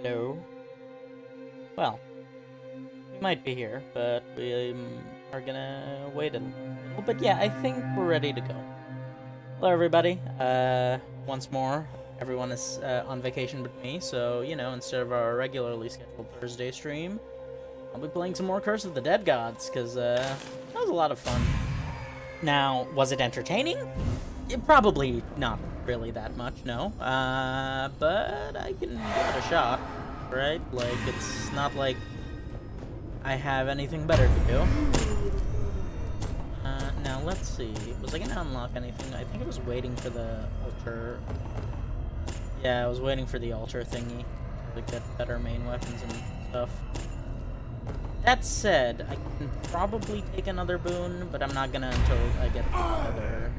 Hello. Well, we might be here, but we are gonna wait a little bit. Yeah, I think we're ready to go. Hello, everybody. Once more, everyone is on vacation with me, so, you know, instead of our regularly scheduled Thursday stream, I'll be playing some more Curse of the Dead Gods, because that was a lot of fun. Now, was it entertaining? Probably not really that much, no. But I can give it a shot, right? Like, it's not like I have anything better to do. Now, let's see. Was I gonna unlock anything? I think I was waiting for the altar. Yeah, I was waiting for the altar thingy to get better main weapons and stuff. That said, I can probably take another boon, but I'm not gonna until I get the other.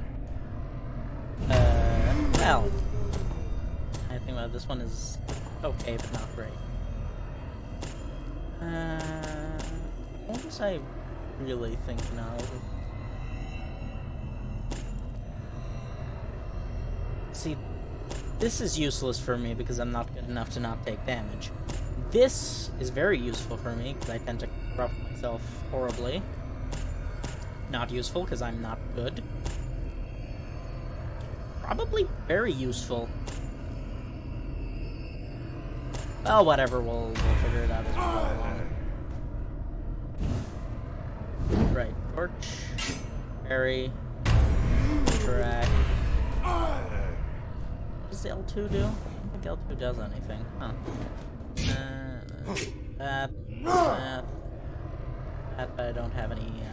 Well, I think about this one is okay, but not great. What was I really thinking of? See, this is useless for me because I'm not good enough to not take damage. This is very useful for me because I tend to corrupt myself horribly. Not useful because I'm not good. Probably very useful. Well, whatever, we'll figure it out as we go along. Right, torch, parry, track. What does the L2 do? I don't think L2 does anything. Huh. That, but I don't have any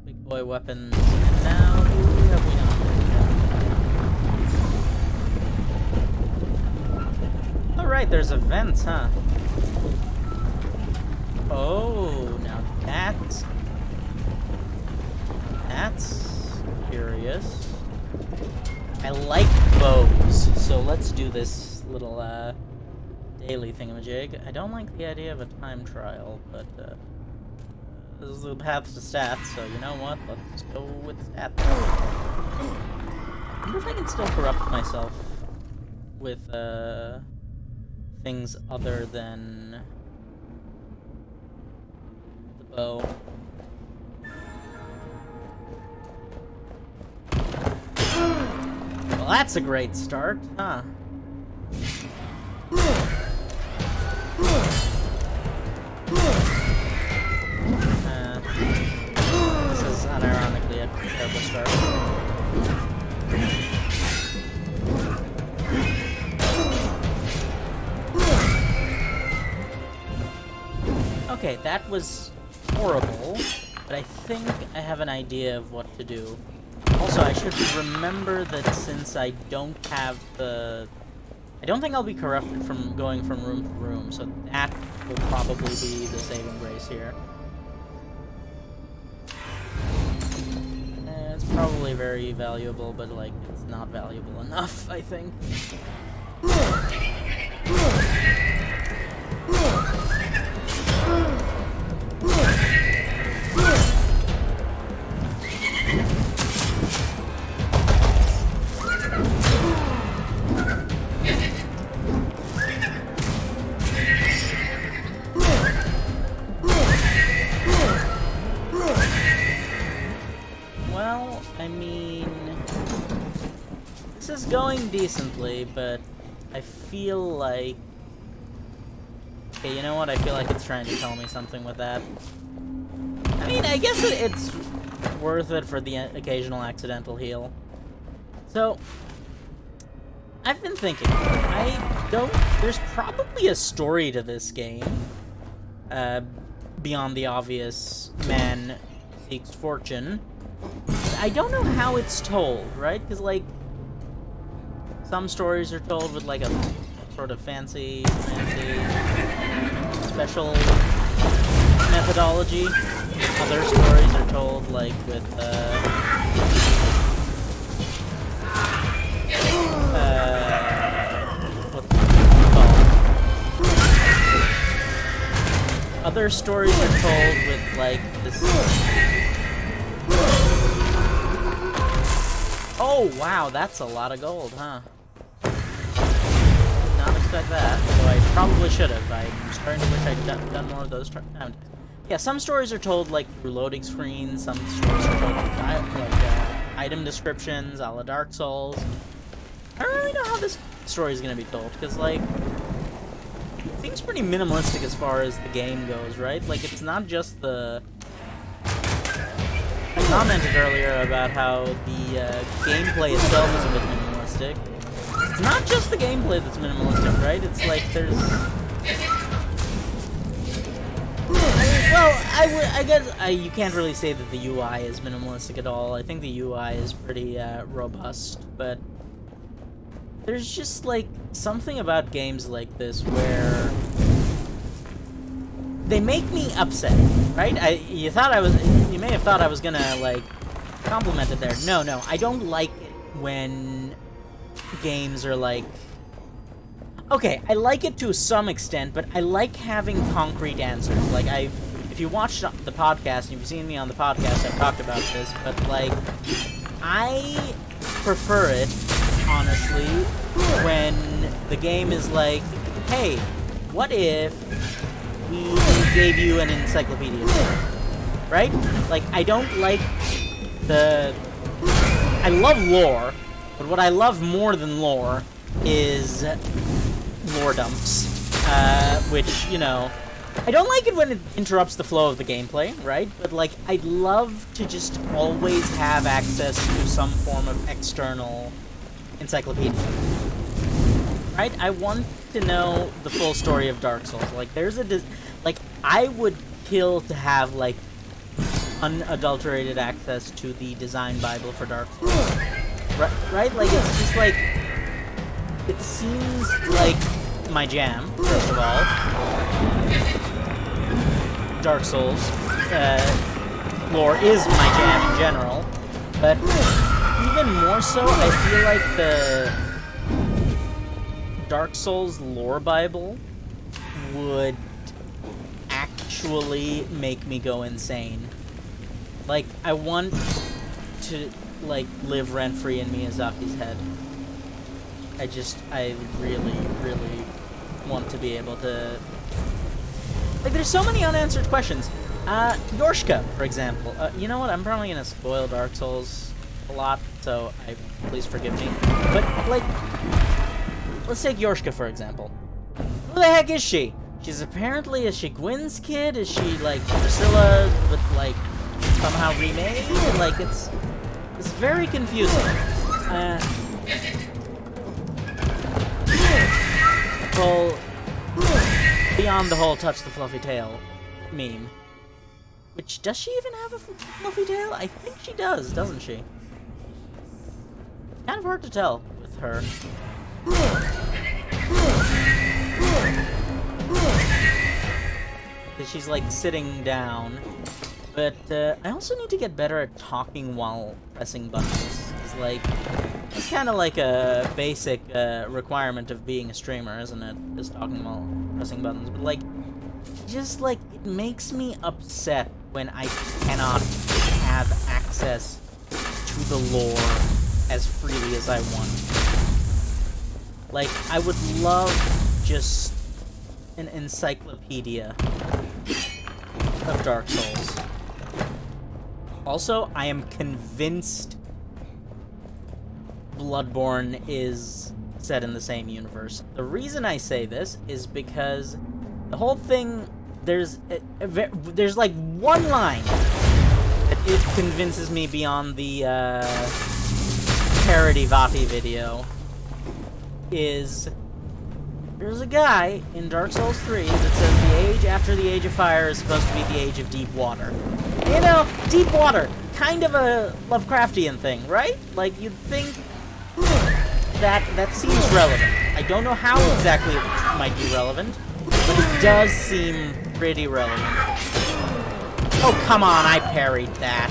big boy weapons. Now, who have we not? Alright, there's events, huh? Oh, now that's curious. I like bows, so let's do this little daily thingamajig. I don't like the idea of a time trial, but this is the path to stats, so you know what? Let's go with stats. I wonder if I can still corrupt myself with things other than the bow. Well, that's a great start, huh? This is unironically a terrible start. Okay, that was horrible, but I think I have an idea of what to do. Also, I should remember that since I don't have the... I don't think I'll be corrupted from going from room to room, so that will probably be the saving grace here. It's probably very valuable, but, like, it's not valuable enough, I think. Well, I mean, this is going decently, but I feel like... Okay, you know what? I feel like it's trying to tell me something with that. I mean, I guess it's worth it for the occasional accidental heal. So, I've been thinking, there's probably a story to this game, beyond the obvious man seeks fortune. I don't know how it's told, right? Because, like, some stories are told with, like, a sort of fancy special methodology. Other stories are told, like, with, what's it called? Other stories are told with, like, this... Oh, wow, that's a lot of gold, huh? Not expect that, although I probably should have. I'm starting to wish I'd done more of those nowadays. Yeah, some stories are told, like, through loading screens, some stories are told like item descriptions, a la Dark Souls. I don't really know how this story is going to be told, because, like, it seems pretty minimalistic as far as the game goes, right? Like, it's not just the... I commented earlier about how the gameplay itself is a bit minimalistic. It's not just the gameplay that's minimalistic, right? It's like there's... Well, I guess you can't really say that the UI is minimalistic at all. I think the UI is pretty robust, but there's just like something about games like this where they make me upset, right? You may have thought I was gonna like compliment it there. No, I don't like it when games are like. Okay, I like it to some extent, but I like having concrete answers. Like, if you watched the podcast, and you've seen me on the podcast, I've talked about this, but, like, I prefer it, honestly, when the game is like, hey, what if we gave you an encyclopedia, right? Like, I don't like I love lore, but what I love more than lore is lore dumps, which, you know, I don't like it when it interrupts the flow of the gameplay, right? But, like, I'd love to just always have access to some form of external encyclopedia, right? I want to know the full story of Dark Souls. Like, I would kill to have, like, unadulterated access to the design Bible for Dark Souls, right? Like, it's just, like, it seems like my jam, first of all. Dark Souls lore is my jam in general, but even more so, I feel like the Dark Souls lore Bible would actually make me go insane. Like, I want to, like, live rent-free in Miyazaki's head. I really, really want to be able to... Like, there's so many unanswered questions. Yorshka, for example. You know what? I'm probably gonna spoil Dark Souls a lot, so please forgive me. But, like, let's take Yorshka, for example. Who the heck is she? Is she Gwyn's kid? Is she, like, Drusilla with, like, somehow remade? Like, it's very confusing. Beyond the whole touch the fluffy tail meme. Which, does she even have a fluffy tail? I think she does, doesn't she? Kind of hard to tell with her. Because she's, like, sitting down. But, I also need to get better at talking while pressing buttons. It's like... It's kind of like a basic requirement of being a streamer, isn't it? Just talking while pressing buttons. But, like, just, like, it makes me upset when I cannot have access to the lore as freely as I want. Like, I would love just an encyclopedia of Dark Souls. Also, I am convinced Bloodborne is set in the same universe. The reason I say this is because the whole thing, there's like one line that it convinces me beyond the parody Vati video. Is there's a guy in Dark Souls 3 that says the age after the Age of Fire is supposed to be the Age of Deep Water. You know, deep water, kind of a Lovecraftian thing, right? Like, you'd think that seems relevant. I don't know how exactly it might be relevant, but it does seem pretty relevant. Oh, come on, I parried that.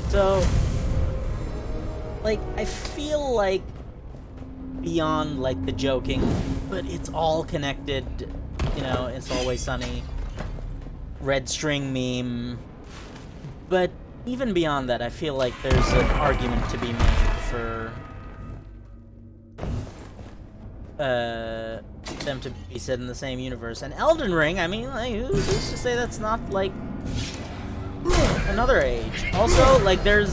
So, like, I feel like beyond, like, the joking, but it's all connected, you know, It's Always Sunny, Red String meme. But even beyond that, I feel like there's an argument to be made for them to be set in the same universe. And Elden Ring, I mean, like, who's to say that's not, like, another age? Also, like, you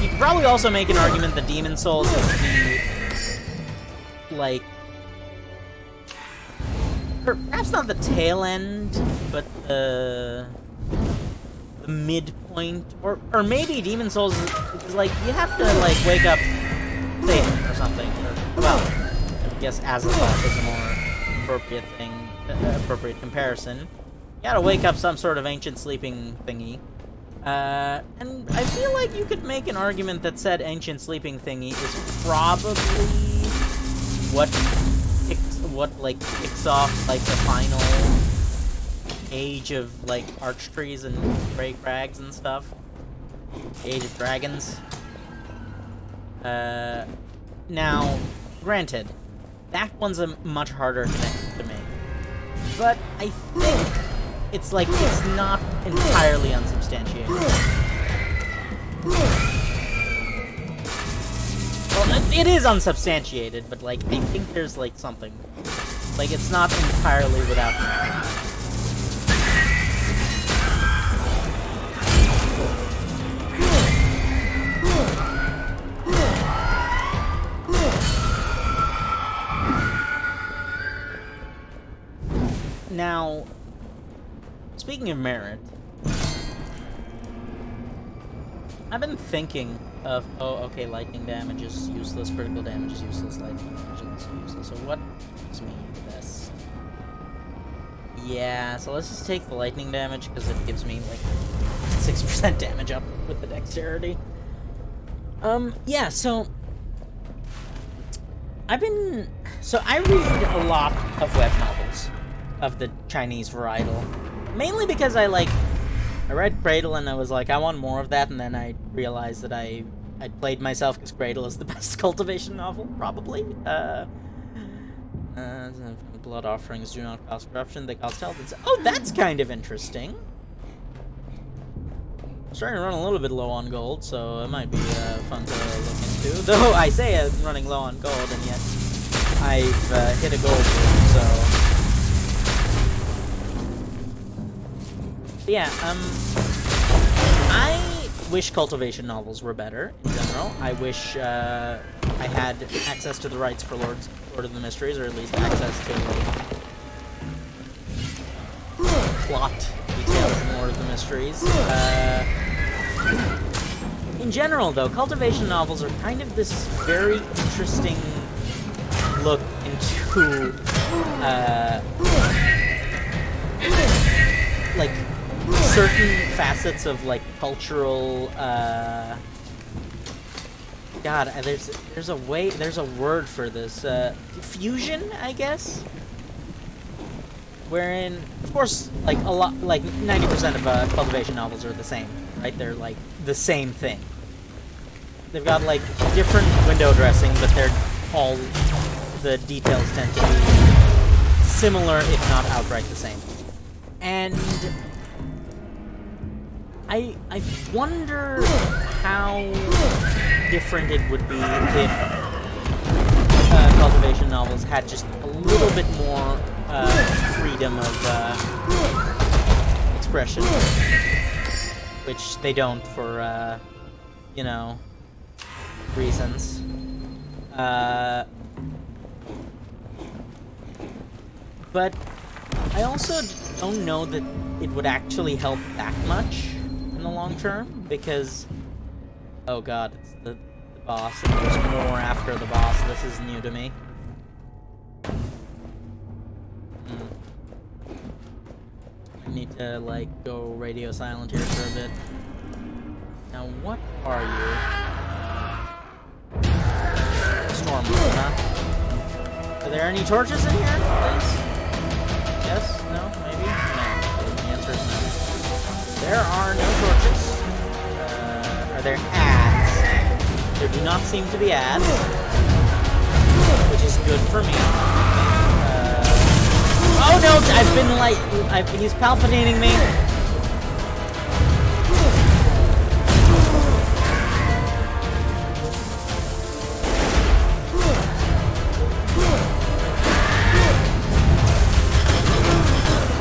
could probably also make an argument that Demon's Souls is the, like, perhaps not the tail end, but the midpoint, or maybe Demon's Souls is like, you have to, like, wake up Satan or something, or, well, I guess Azathoth is a more appropriate comparison. You gotta wake up some sort of ancient sleeping thingy. And I feel like you could make an argument that said ancient sleeping thingy is probably what kicks off, like, the final age of, like, Archtrees and Grey Crags and stuff. Age of Dragons. Now, granted, that one's a much harder connection to make. But I think it's not entirely unsubstantiated. Well, it is unsubstantiated, but, like, I think there's, like, something. Like, it's not entirely without merit. Now, speaking of merit, I've been thinking of, okay, lightning damage is useless, critical damage is useless, lightning damage is useless, so what gives me this? Yeah, so let's just take the lightning damage, because it gives me, like, 6% damage up with the dexterity. Yeah, so I read a lot of web novels of the Chinese varietal, mainly because I read Cradle and I was like, I want more of that, and then I realized that I played myself because Cradle is the best cultivation novel, probably. Blood offerings do not cause corruption, they cause health. Oh, that's kind of interesting. I'm starting to run a little bit low on gold, so it might be fun to look into. Though I say I'm running low on gold, and yet I've hit a gold room, so... Yeah, I wish cultivation novels were better, in general. I wish I had access to the rights for Lord of the Mysteries, or at least access to, like, plot details in Lord of the Mysteries. In general, though, cultivation novels are kind of this very interesting look into, like, certain facets of, like, cultural, God, there's a word for this, fusion, I guess? Wherein, of course, like, 90% of, cultivation novels are the same, right? They're, like, the same thing. They've got, like, different window dressing, but the details tend to be similar, if not outright the same. And I wonder how different it would be if cultivation novels had just a little bit more freedom of expression, which they don't for, you know, reasons. But I also don't know that it would actually help that much in the long term, because, oh god, it's the boss, and there's more after the boss. This is new to me. I need to, like, go radio silent here for a bit. Now, what are you? Stormwood, huh? Are there any torches in here, please? Yes? No? Maybe? No. The answer is no. There are no torches. Are there ads? There do not seem to be ads. for me. Oh no! I've been like, he's palpitating me.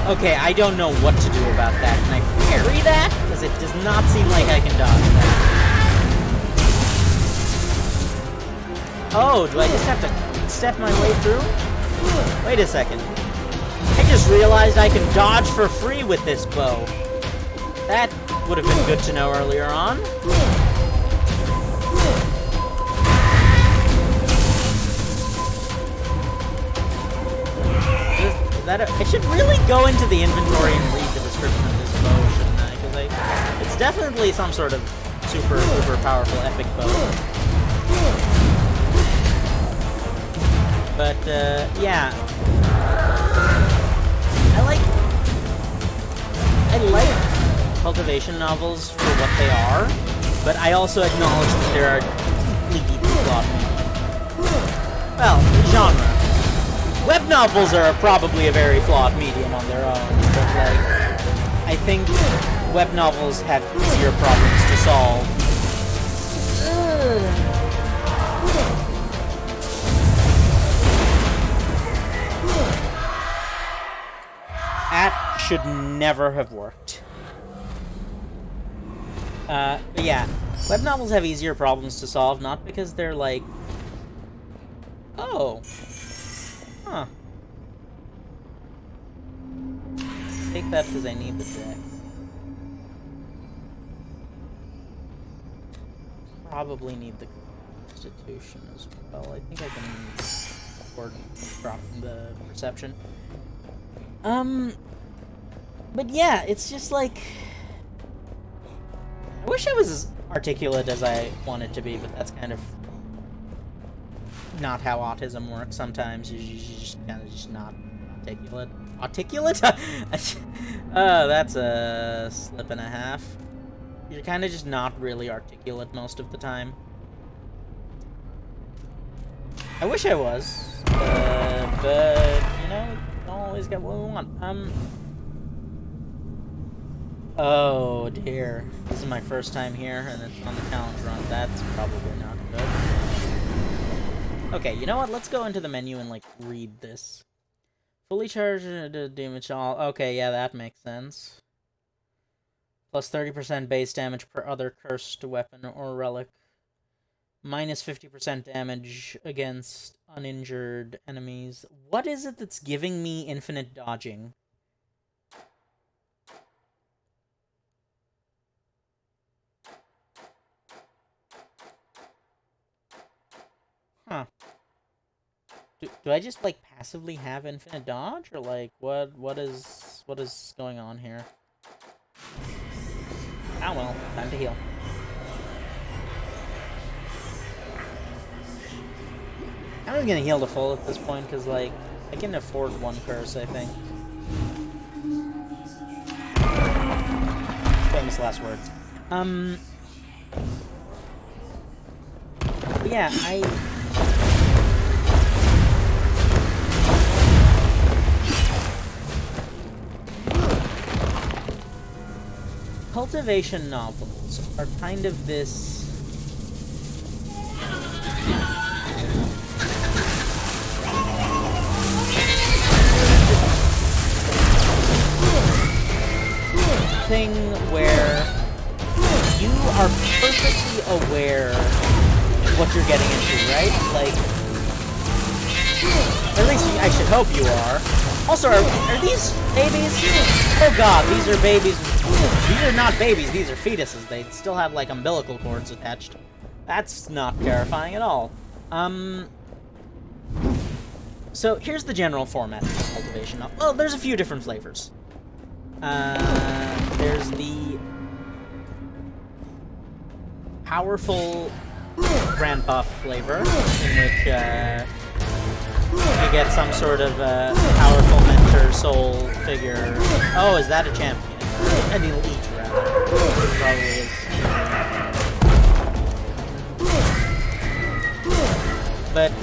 Okay, I don't know what to do about that. Can I parry that? Because it does not seem like I can dodge that. Oh, do I just have to step my way through? Wait a second. I just realized I can dodge for free with this bow. That would have been good to know earlier on. I should really go into the inventory and read the description of this bow, shouldn't I? Because it's definitely some sort of super powerful epic bow. But, yeah. I like cultivation novels for what they are, but I also acknowledge that there are deeply flawed. Well, genre. Web novels are probably a very flawed medium on their own, but, like, I think web novels have easier problems to solve. That should never have worked. But yeah, web novels have easier problems to solve, not because they're like, oh. Huh. Take that because I need the deck. Probably need the Constitution as well. I think I can afford dropping the Perception. But yeah, it's just like, I wish I was as articulate as I wanted to be, but that's kind of not how autism works. Sometimes you're just kind of just not articulate. Articulate? That's a slip and a half. You're kind of just not really articulate most of the time. I wish I was, but you know, we don't always get what we want. Oh dear, this is my first time here, and it's on the challenge run. That's probably not good. Okay, you know what? Let's go into the menu and, like, read this. Fully charged damage all. Okay, yeah, that makes sense. Plus 30% base damage per other cursed weapon or relic. Minus 50% damage against uninjured enemies. What is it that's giving me infinite dodging? Huh. Do I just, like, passively have infinite dodge? Or, like, what is going on here? Ah, well, time to heal. I'm just gonna heal to full at this point, because, like, I can afford one curse, I think. Famous last words. But yeah, cultivation novels are kind of this thing where you are perfectly aware of what you're getting into, right? Like, or at least I should hope you are. Also, are these babies? Oh god, these are babies. These are not babies, these are fetuses. They still have, like, umbilical cords attached. That's not terrifying at all. So, here's the general format of this cultivation novel. Well, there's a few different flavors. There's the powerful grandpa flavor, in which, you get some sort of, powerful mentor soul figure. Oh, is that a champion? An elite, rather. It probably is. But,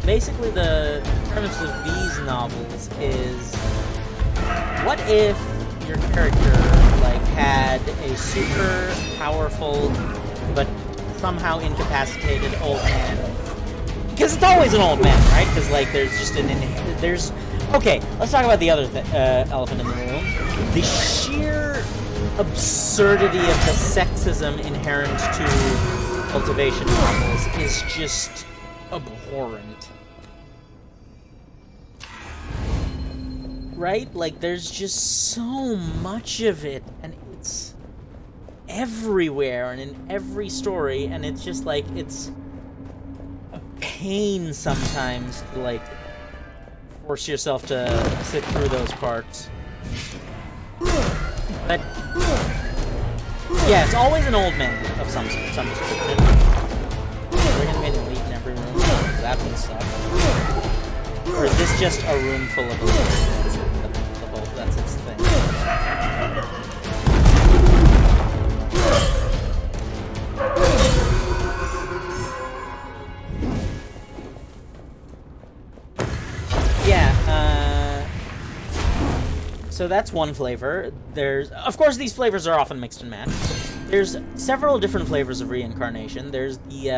basically the premise of these novels is, what if your character, like, had a super powerful but somehow incapacitated old man? Because it's always an old man, right? Because, like, there's just there's... Okay, let's talk about the other elephant in the room. The sheer absurdity of the sexism inherent to cultivation novels is just abhorrent. Right? Like, there's just so much of it, and it's everywhere and in every story, and it's just like, it's a pain sometimes to, like, force yourself to sit through those parts. But yeah, it's always an old man of some description. We're gonna be an elite in every room. That would suck. Or is this just a room full of elites? That's its thing. So that's one flavor. There's, of course, these flavors are often mixed and matched. There's several different flavors of reincarnation. There's the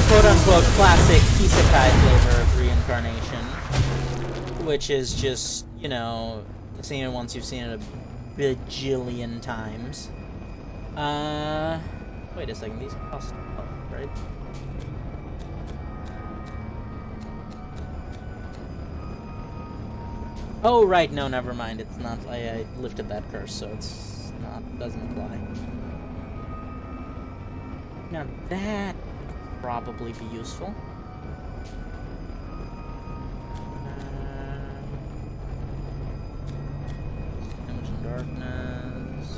quote-unquote classic isekai flavor of reincarnation, which is just, you know, you've seen it once, you've seen it a bajillion times. Wait a second, these cost health, right? Oh, right, no, never mind. It's not, I lifted that curse, so it's not, doesn't apply. Now that would probably be useful. Damage and darkness.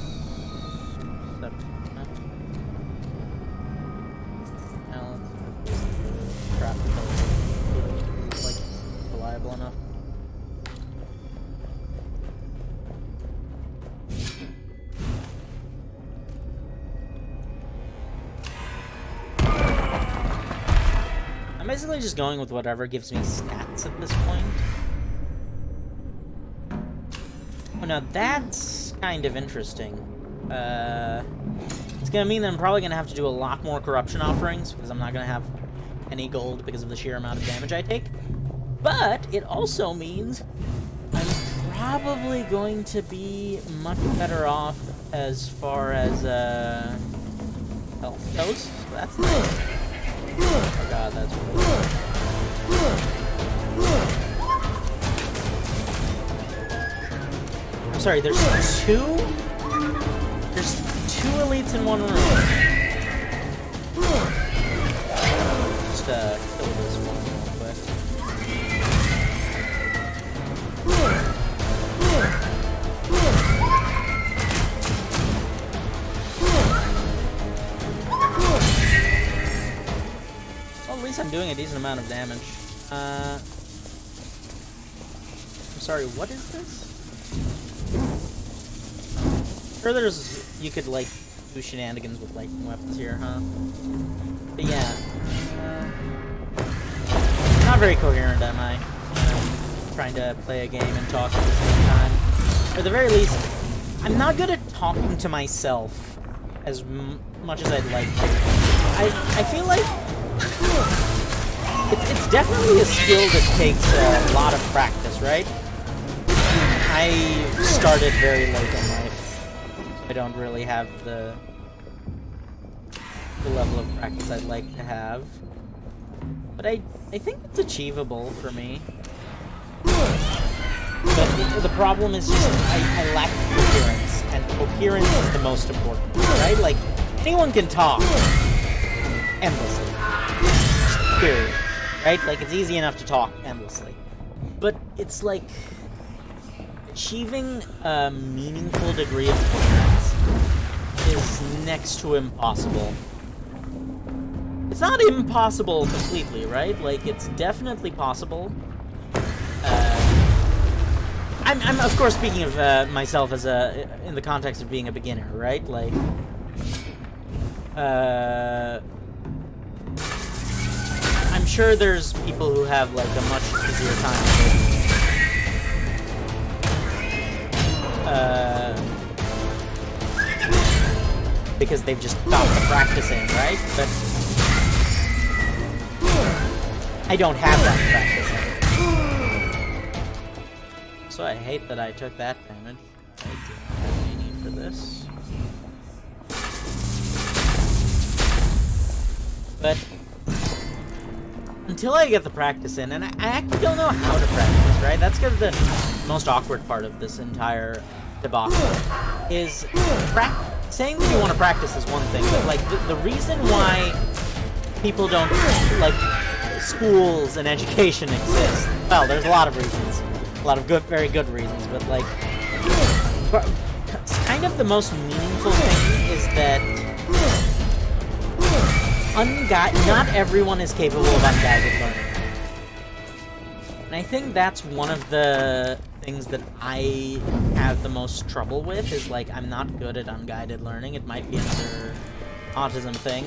Now let's trap it, like, reliable enough. I'm basically just going with whatever gives me stats at this point. Oh, now that's kind of interesting. It's gonna mean that I'm probably gonna have to do a lot more corruption offerings, because I'm not gonna have any gold because of the sheer amount of damage I take. But it also means I'm probably going to be much better off as far as health goes. So that's nice. Oh god, that's really I'm sorry, there's two elites in one room. Just kill this one real quick. Well, at least I'm doing a decent amount of damage. I'm sorry, what is this? Sure, you could, like, do shenanigans with lightning weapons here, huh? But yeah. Not very coherent, am I? Trying to play a game and talk at the same time. Or at the very least, I'm not good at talking to myself as much as I'd like to. I feel like it's definitely a skill that takes a lot of practice, right? I started very late in life. I don't really have the level of practice I'd like to have. But I think it's achievable for me. But the problem is just I lack coherence, and coherence is the most important, right? Like, anyone can talk endlessly. Period. Right? Like, it's easy enough to talk endlessly. But it's like achieving a meaningful degree of coherence is next to impossible. It's not impossible completely, right? Like, it's definitely possible. I'm of course speaking of myself as in the context of being a beginner, right? Like, sure there's people who have like a much easier time with it. Because they've just got the practice in, right? But I don't have that practice in. So I hate that I took that damage. I don't have any need for this. But until I get the practice in, and I actually don't know how to practice, right? That's kind of the most awkward part of this entire debacle, is saying that you want to practice is one thing, but like the reason why people don't, like, schools and education exist, well, there's a lot of reasons, a lot of good, very good reasons, but like, kind of the most meaningful thing is that not everyone is capable of unguided learning. And I think that's one of the things that I have the most trouble with, is like, I'm not good at unguided learning. It might be another autism thing,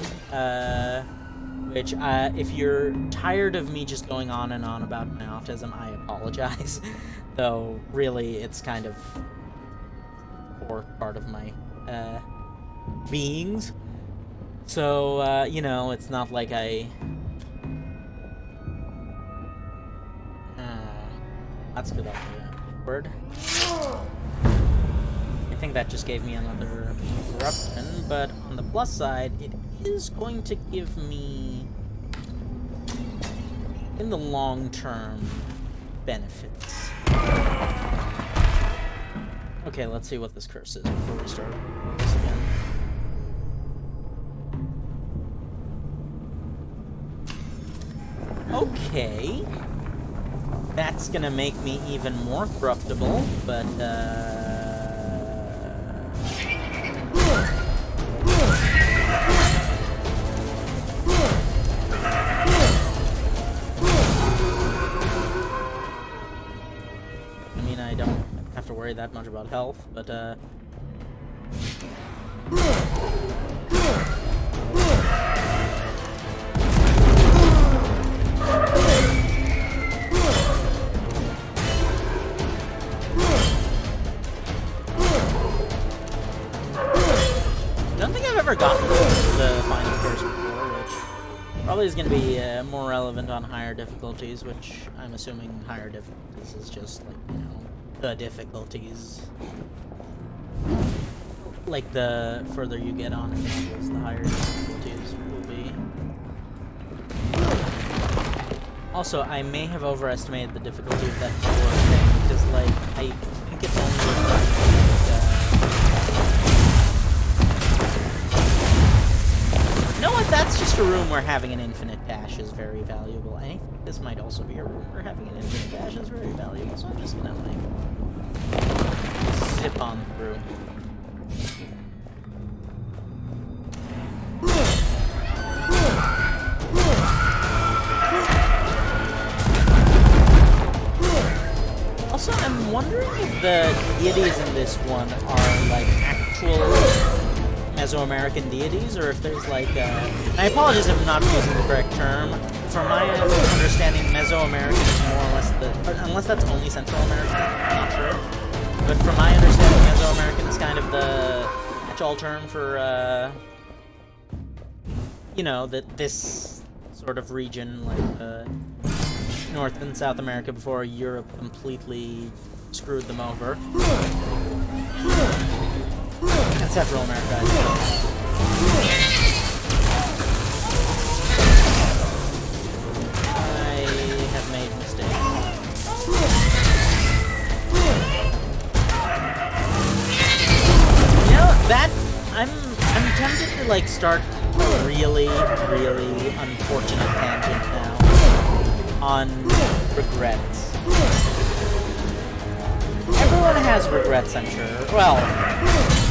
which, if you're tired of me just going on and on about my autism, I apologize. Though, really, it's kind of a core part of my, beings. So, you know, it's not like I... that's good idea. Word. I think that just gave me another corruption, but on the plus side, it is going to give me, in the long term, benefits. Okay, let's see what this curse is before we start this again. Okay, that's gonna make me even more corruptible, but, I mean, I don't have to worry that much about health, but, I don't think I've ever gotten the final curse before, which probably is going to be more relevant on higher difficulties, which I'm assuming higher difficulties is just, like, you know, the difficulties. Like, the further you get on in levels, the higher difficulties will be. Also, I may have overestimated the difficulty of that door thing, because, like, I think it's only you know what, that's just a room where having an infinite dash is very valuable. I think this might also be a room where having an infinite dash is very valuable, so I'm just gonna, like, zip on through. Also, I'm wondering if the deities in this one are, like, actual Mesoamerican deities, or if there's, like, I apologize if I'm not using the correct term. From my understanding, Mesoamerican is more or less unless that's only Central American, I'm not sure. But from my understanding, Mesoamerican is kind of the catch-all term for, you know, this sort of region, like, North and South America before Europe completely screwed them over. And Central America, I have made mistakes. You know, that I'm tempted to, like, start a really, really unfortunate tangent now on regrets. Everyone has regrets, I'm sure. Well,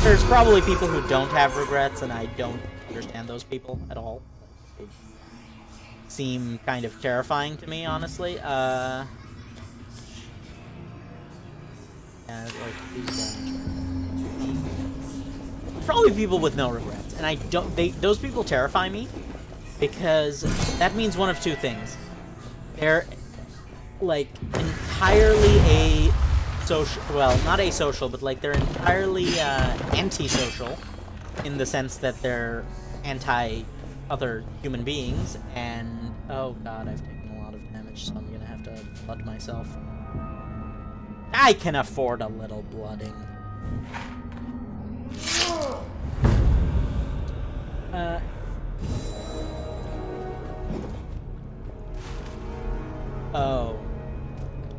there's probably people who don't have regrets, and I don't understand those people at all. They seem kind of terrifying to me, honestly. Yeah, like, probably people with no regrets, and I don't. Those people terrify me because that means one of two things. They're, like, entirely social, well, not asocial, but, like, they're entirely, antisocial, in the sense that they're anti-other human beings, and, oh god, I've taken a lot of damage, so I'm gonna have to blood myself. I can afford a little blooding.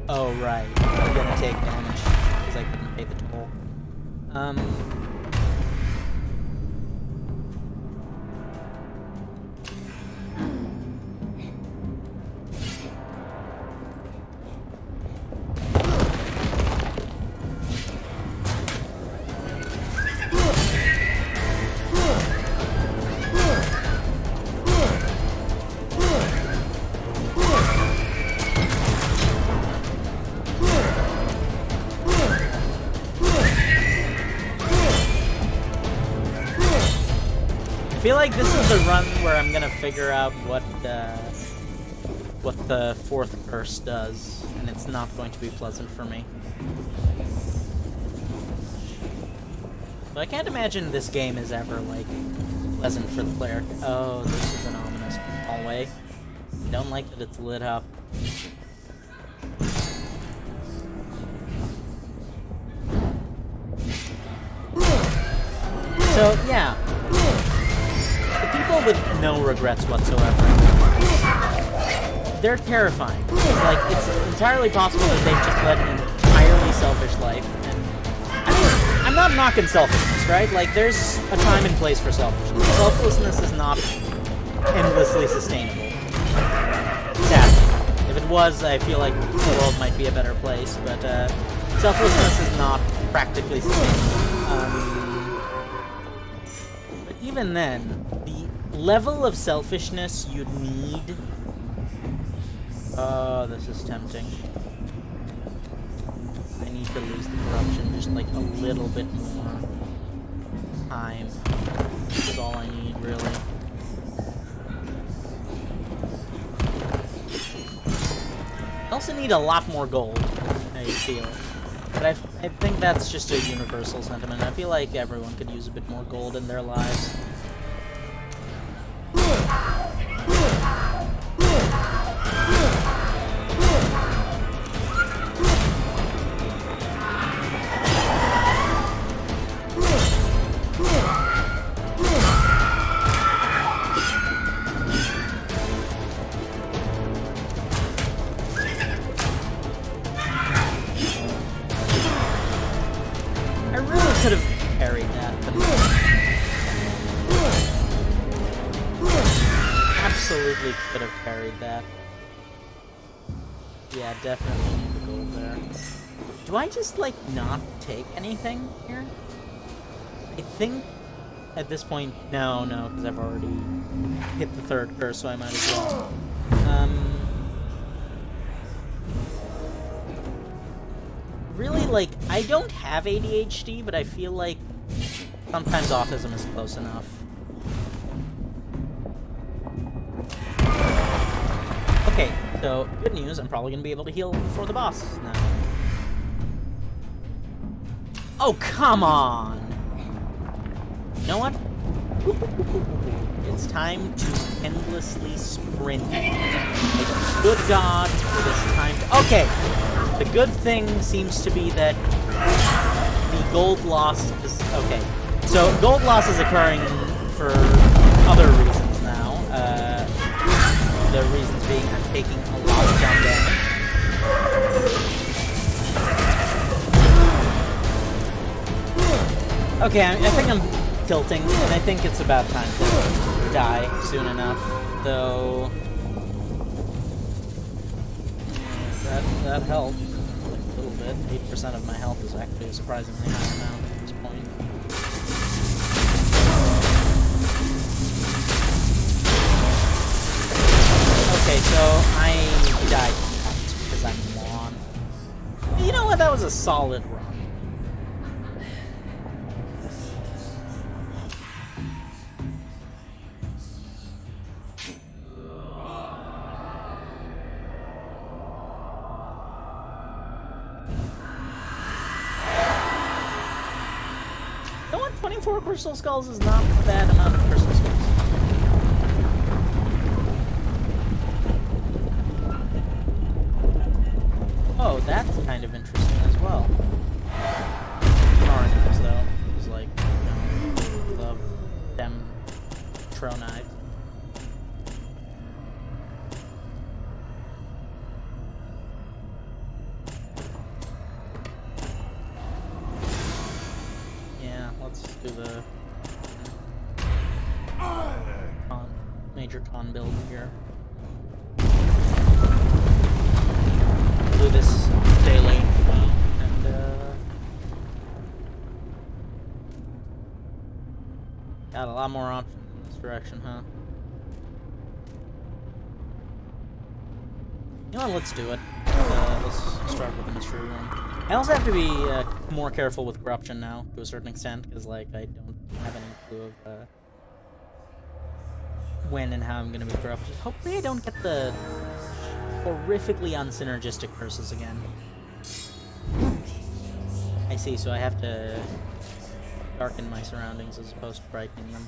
Oh, right. I'm gonna take damage, because I couldn't pay the toll. I feel like this is the run where I'm gonna figure out what the fourth curse does, and it's not going to be pleasant for me. But I can't imagine this game is ever, like, pleasant for the player. Oh, this is an ominous hallway. I don't like that it's lit up. So, yeah. The people with no regrets whatsoever, they're terrifying. Like, it's entirely possible that they've just led an entirely selfish life. And I mean, I'm not knocking selfishness, right? Like, there's a time and place for selfishness. Selflessness is not endlessly sustainable. Sadly. If it was, I feel like the world might be a better place, but selflessness is not practically sustainable. But even then, the level of selfishness you'd need... Oh, this is tempting. I need to lose the corruption just like a little bit more time. That's all I need, really. I also need a lot more gold, I feel. But I think that's just a universal sentiment. I feel like everyone could use a bit more gold in their lives. Could have parried that, but absolutely could have parried that. Yeah, definitely need the gold there. Do I just, like, not take anything here? I think at this point, no, because I've already hit the third curse, so I might as well. Really, like, I don't have ADHD, but I feel like sometimes autism is close enough. Okay, so, good news, I'm probably gonna be able to heal before the boss now. Oh, come on! You know what? It's time to endlessly sprint. Like, good God, it is time to... Okay! The good thing seems to be that the gold loss is... Okay, so gold loss is occurring for other reasons now. The reasons being I'm taking a lot of down damage. Okay, I think I'm tilting, and I think it's about time to die soon enough, though... That helped a little bit. 8% of my health is actually a surprisingly high amount at this point. Okay, so I died because I'm a moron. You know what? That was a solid run. 4 crystal skulls is not a bad amount of crystal skulls. Oh, that's kind of interesting as well. Oranges, though, is like, you know, love them tro knives. Yeah, let's do the major con build here. Do this daily, and got a lot more options in this direction, huh? You know what, let's do it. Let's start with the mystery room. I also have to be more careful with corruption now, to a certain extent, because, like, I don't have any clue of when and how I'm gonna be corrupted. Hopefully I don't get the horrifically unsynergistic curses again. I see, so I have to darken my surroundings as opposed to brightening them.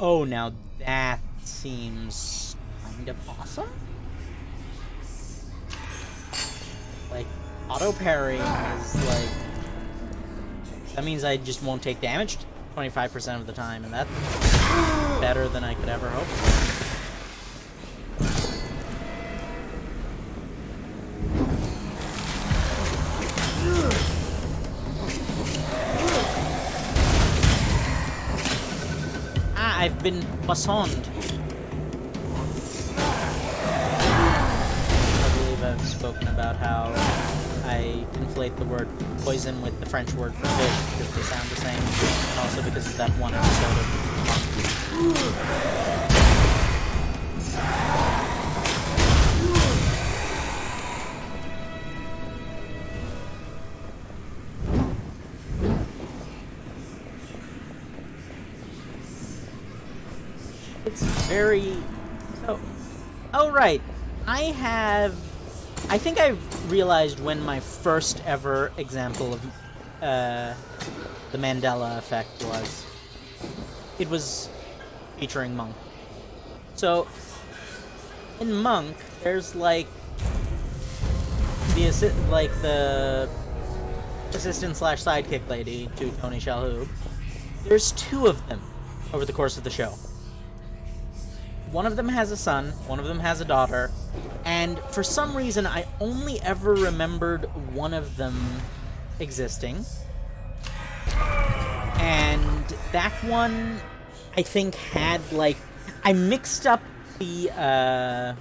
Oh, now that seems kind of awesome. Like, auto parry is like... That means I just won't take damage 25% of the time, and that's better than I could ever hope for. I've been poisoned. I believe I've spoken about how I conflate the word poison with the French word for fish because they sound the same, and also because of that one episode of It's very... Oh, right. I think I realized when my first ever example of the Mandela effect was. It was featuring Monk. So, in Monk, there's like the assistant / sidekick lady to Tony Shalhoub. There's 2 of them over the course of the show. One of them has a son, one of them has a daughter, and for some reason I only ever remembered one of them existing. And that one, I think, had, like... I mixed up the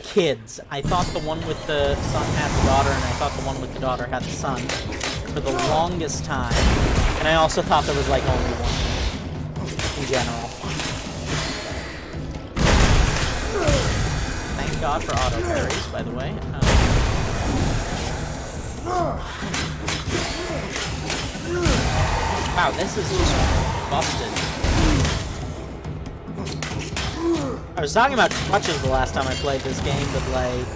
kids. I thought the one with the son had the daughter, and I thought the one with the daughter had the son for the longest time. And I also thought there was, like, only one in general. Thank God for auto parries, by the way. Wow, this is just busted. I was talking about clutches the last time I played this game, but like,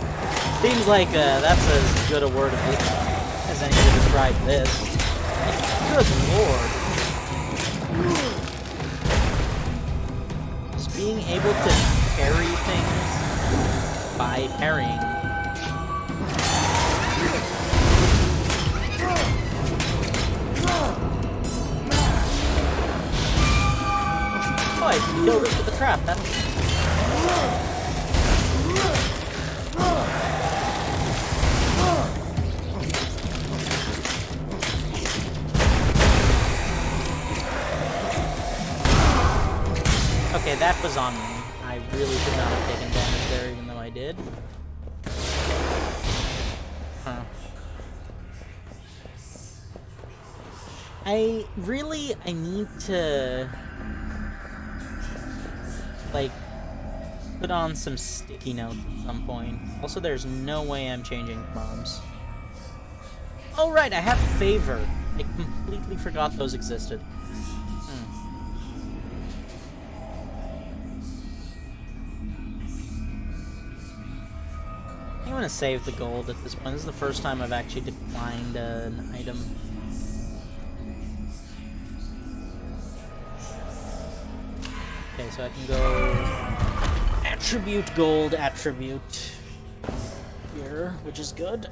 seems like that's as good a word as any to describe this. Good lord. Just being able to parry things by parrying. I killed it with a trap. That's... Okay, that was on me. I really should not have taken damage there, even though I did. Huh. I need to, like, put on some sticky notes at some point. Also, there's no way I'm changing bombs. Oh, right, I have favor. I completely forgot those existed. I'm gonna save the gold at this point. This is the first time I've actually declined an item. Okay, so I can go attribute gold attribute here, which is good.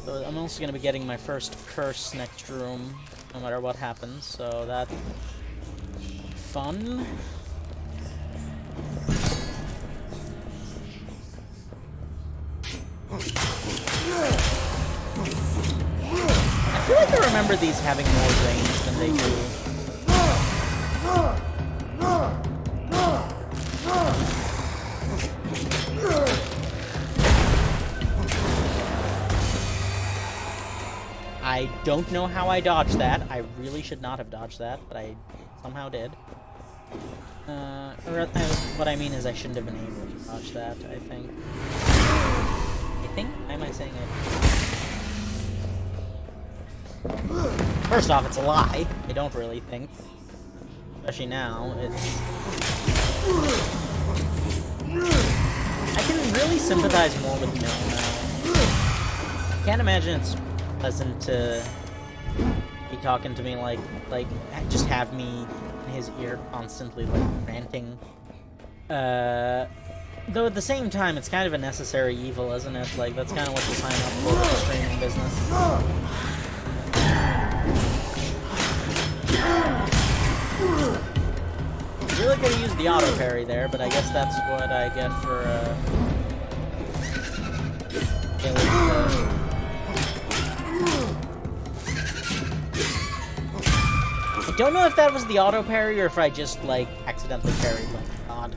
So I'm also gonna be getting my first curse next room, no matter what happens. So that's fun. I feel like I remember these having more range than they do. I don't know how I dodged that. I really should not have dodged that, but I somehow did. What I mean is I shouldn't have been able to dodge that, I think. Why am I saying it? First off, it's a lie. I don't really think. Especially now, it's... I can really sympathize more with Mill now. I can't imagine it's pleasant to be talking to me like just have me in his ear constantly, like, ranting. Though at the same time, it's kind of a necessary evil, isn't it? Like, that's kind of what you sign up for with the streaming business. Really could have used the auto parry there, but I guess that's what I get for, I don't know if that was the auto parry or if I just, like, accidentally parried like God.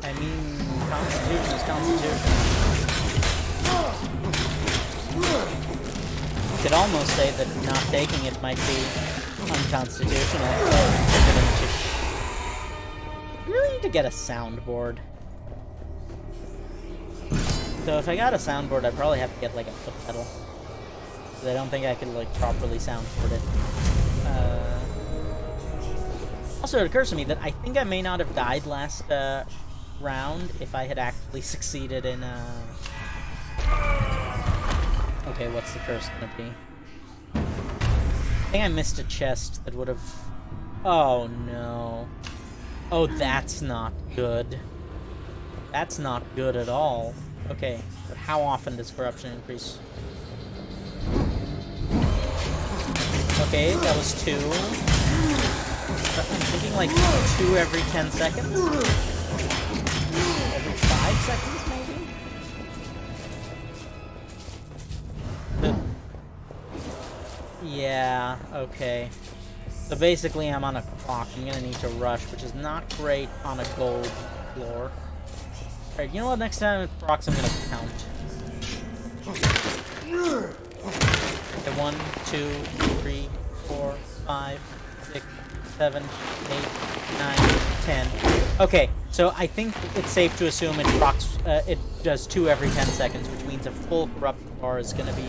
I mean, Constitution is Constitution. You could almost say that not taking it might be unconstitutional. I really need to get a soundboard. So if I got a soundboard, I'd probably have to get, like, a foot pedal. Because I don't think I could, like, properly soundboard it. Also, it occurs to me that I think I may not have died last round if I had actually succeeded in, Okay, what's the curse gonna be? I think I missed a chest that would have... Oh, no. Oh, that's not good. That's not good at all. Okay, but how often does corruption increase? Okay, that was 2. I'm thinking like 2 every 10 seconds? Every 5 seconds, maybe? Yeah, okay. So basically, I'm on a clock. I'm gonna need to rush, which is not great on a gold floor. Alright, you know what? Next time it procs, I'm gonna count. Okay, 1, 2, 3, 4, 5, 6, 7, 8, 9, 10. Okay, so I think it's safe to assume it procs, it does 2 every 10 seconds, which means a full corruption bar is gonna be...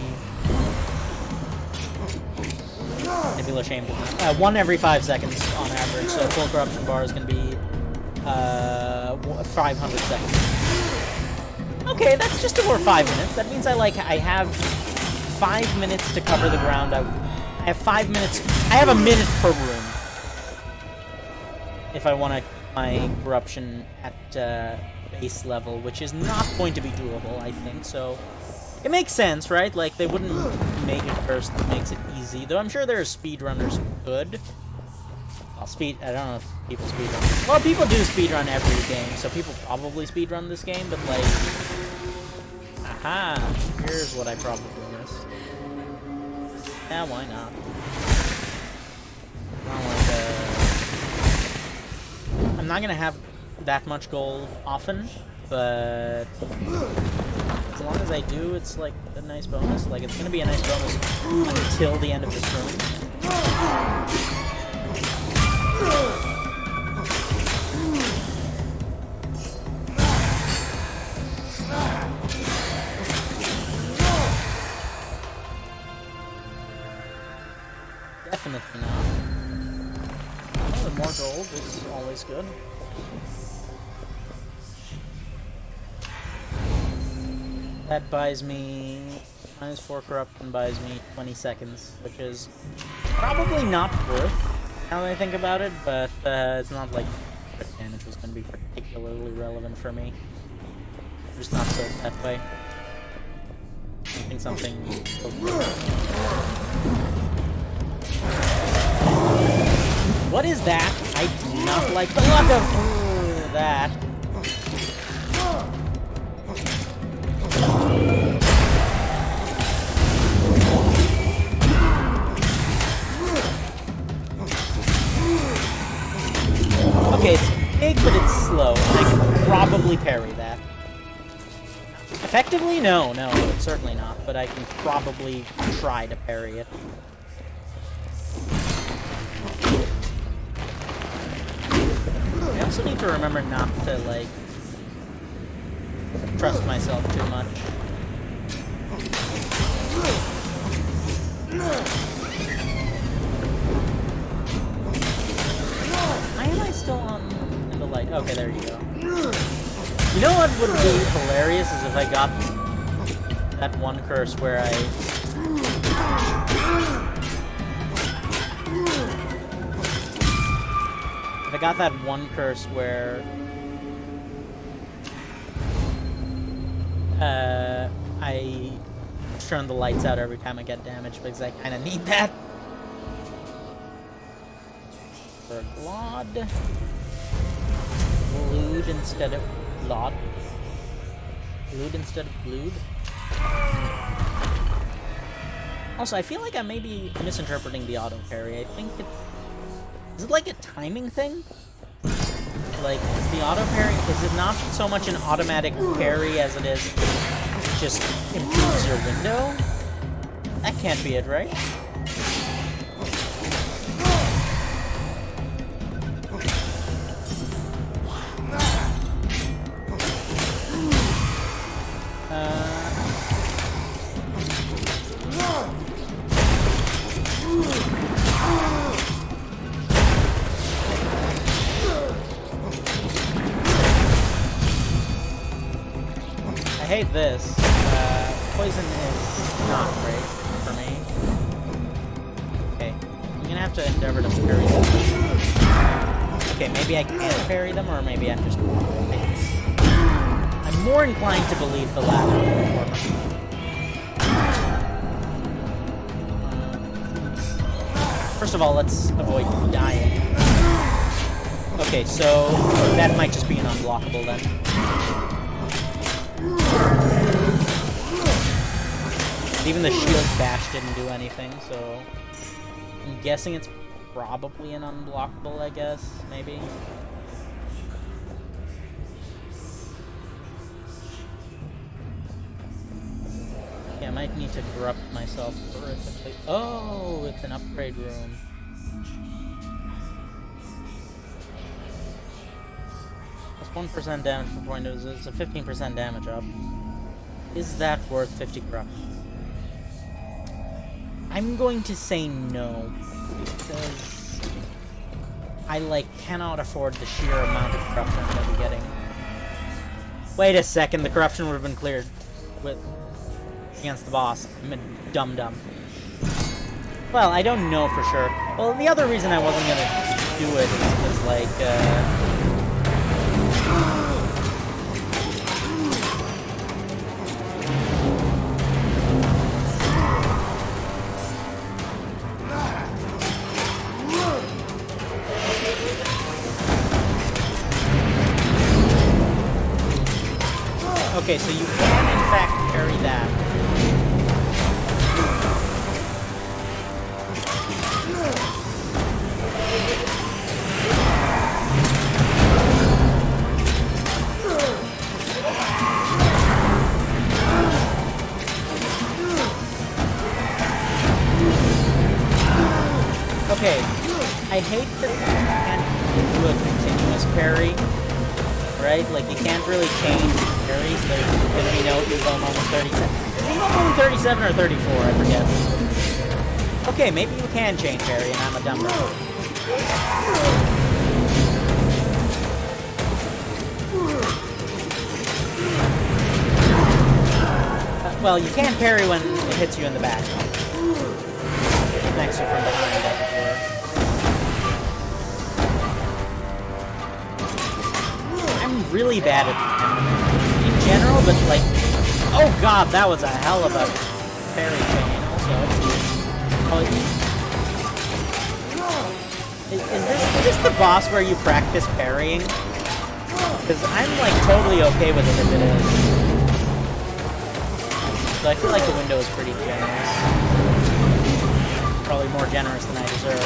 I feel ashamed of that. 1 every 5 seconds on average, so a full corruption bar is going to be 500 seconds. Okay, that's just over 5 minutes. That means I have 5 minutes to cover the ground I I have 5 minutes. I have a minute per room. If I want to my corruption at base level, which is not going to be doable, I think. So it makes sense, right? Like, they wouldn't make it first that makes it easy. Though I'm sure there are speedrunners who could. Well, I don't know if people speedrun. Well, people do speedrun every game, so people probably speedrun this game, but like... Aha! Here's what I probably missed. Yeah, why not? I'm not gonna have that much gold often, but as long as I do, it's like a nice bonus. Like, it's gonna be a nice bonus until the end of this room. Definitely not. Oh, more gold is always good. That buys me -4 corruption, buys me 20 seconds, which is probably not worth now that I think about it, but it's not like crit damage was going to be particularly relevant for me. I'm just not sold that way. I think something. What is that? I do not like the look of that. Okay, it's big, but it's slow, and I can probably parry that. Effectively? No, certainly not, but I can probably try to parry it. I also need to remember not to, like, trust myself too much. Why am I still on in the light? Okay, there you go. You know what would be hilarious is if I got that one curse where I got that one curse where I turn the lights out every time I get damaged because I kind of need that. For Glod. Blood instead of Glod. Blood instead of Blood. Also, I feel like I may be misinterpreting the auto parry. I think it's... Is it like a timing thing? Like, is the auto parry... Is it not so much an automatic parry as it is just improves your window? That can't be it, right? I hate this. Poison is not great for me. Okay, I'm gonna have to endeavor to parry them. Okay, maybe I can't parry them, or maybe I'm just... I'm more inclined to believe the latter. First of all, let's avoid dying. Okay, so that might just be an unblockable then. Even the shield bash didn't do anything, so I'm guessing it's probably an unblockable, I guess, maybe. Yeah, I might need to corrupt myself horrifically. Oh, it's an upgrade room. Plus 1% damage per point. It's a 15% damage up. Is that worth 50 corruption? I'm going to say no, because I, like, cannot afford the sheer amount of corruption I'm going to be getting. Wait a second, the corruption would have been cleared against the boss. I'm a dum-dum. Well, I don't know for sure. Well, the other reason I wasn't gonna do it is because, like, okay, so you can, in fact, carry that. Okay, I hate that you can't do a continuous parry, right? Like, you can't really change parries. There's gonna be no Evo moment 37. Is Evo moment 37 or 34? I forget. Okay, maybe you can change parry, and I'm a dumb bro. Well, you can parry when it hits you in the back. Next to from behind, as it were. I'm really bad at them in general, but like, oh god, that was a hell of a parry chain. Also, is this the boss where you practice parrying? Because I'm like totally okay with it if it is. So I feel like the window is pretty generous. Probably more generous than I deserve.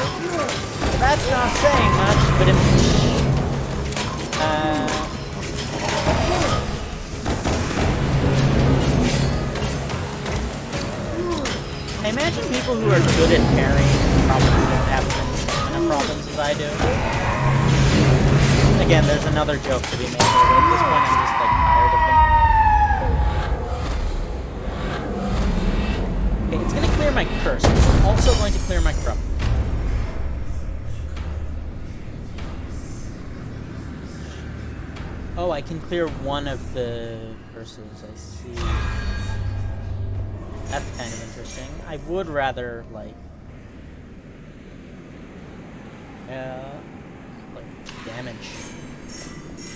But that's not saying much, but if... I imagine people who are good at parrying probably don't have as many stamina problems as I do. Again, there's another joke to be made, but at this point I'm just like tired of them. Okay, it's gonna clear my curse. It's also going to clear my corrupt. Oh, I can clear one of the curses, I see. That's kind of interesting. I would rather, like... like, damage.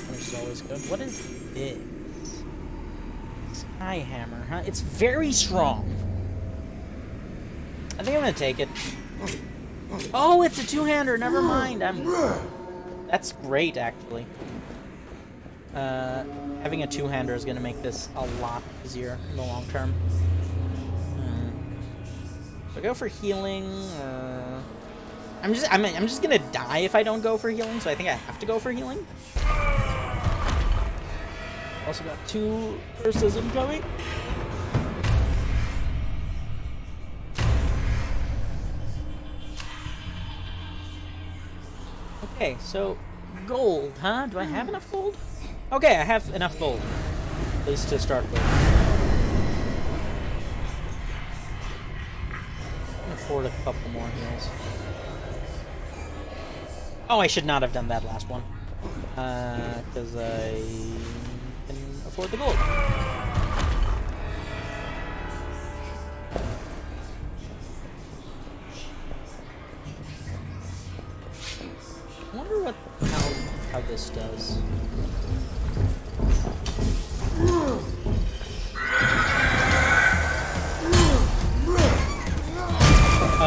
Which is always good. What is this? Sky Hammer, huh? It's very strong. I think I'm gonna take it. Oh, it's a two-hander. Never mind. That's great, actually. Having a two-hander is gonna make this a lot easier in the long term. Do I go for healing? I'm just gonna die if I don't go for healing, so I think I have to go for healing. Also got 2 curses incoming. Okay, so gold, huh? Do I have enough gold? Okay, I have enough gold. At least to start with. I can afford a couple more heals. Oh, I should not have done that last one. Because I can afford the gold. I wonder how this does.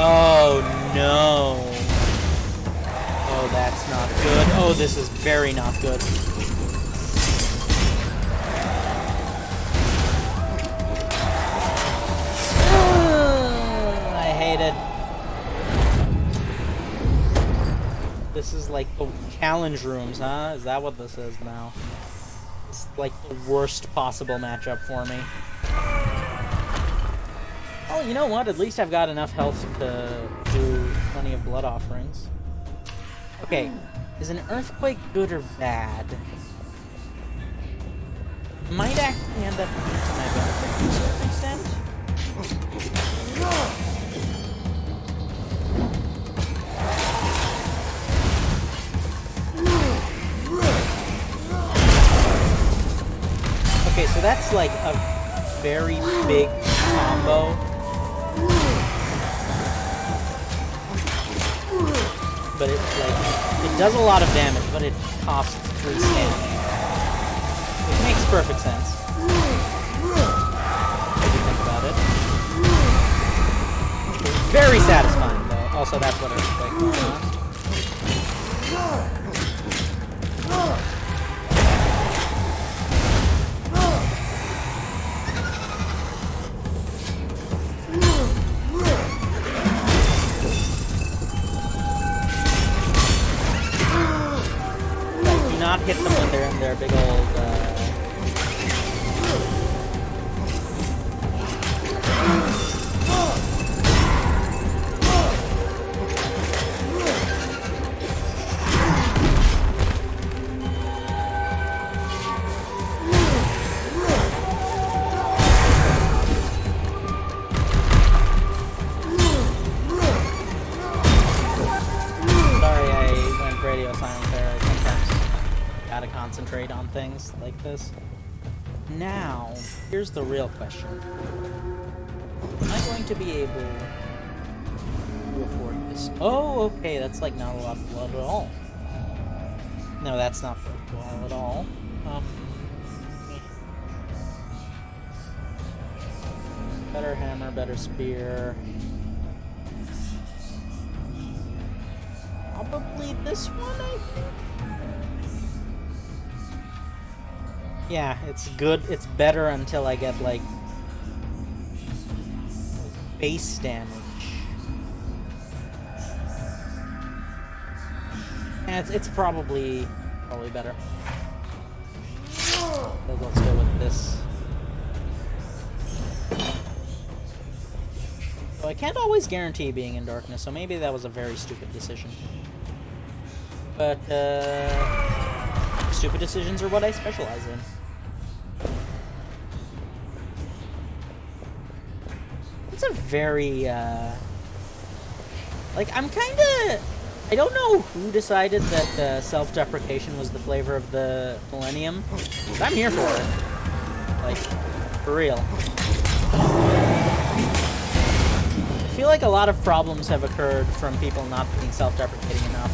Oh no. Oh, that's not good. Oh, this is very not good. I hate it. This is like the challenge rooms, huh? Is that what this is now? It's like the worst possible matchup for me. Oh, you know what? At least I've got enough health to do plenty of blood offerings. Okay, is an earthquake good or bad? Might actually end up being to my benefit to a certain extent. Okay, so that's like a very big combo. but it does a lot of damage, but it costs 3 stamina. Which makes perfect sense. If you think about it. It's very satisfying, though. Also, that's what Earthquake going on. Not hit them when they're in their big old, Sorry, I went radio silent there. I sometimes gotta concentrate on things like this. Now, here's the real question. Am I going to be able to afford this? Oh, okay, that's like not a lot of blood at all. No, that's not worthwhile at all. Better hammer, better spear. Probably this one, I think? Yeah, it's good. It's better until I get, like, base damage. And it's probably better. So let's go with this. So I can't always guarantee being in darkness, so maybe that was a very stupid decision. But, stupid decisions are what I specialize in. It's a very, like, I'm kinda... I don't know who decided that self-deprecation was the flavor of the millennium, but I'm here for it. Like, for real. I feel like a lot of problems have occurred from people not being self-deprecating enough.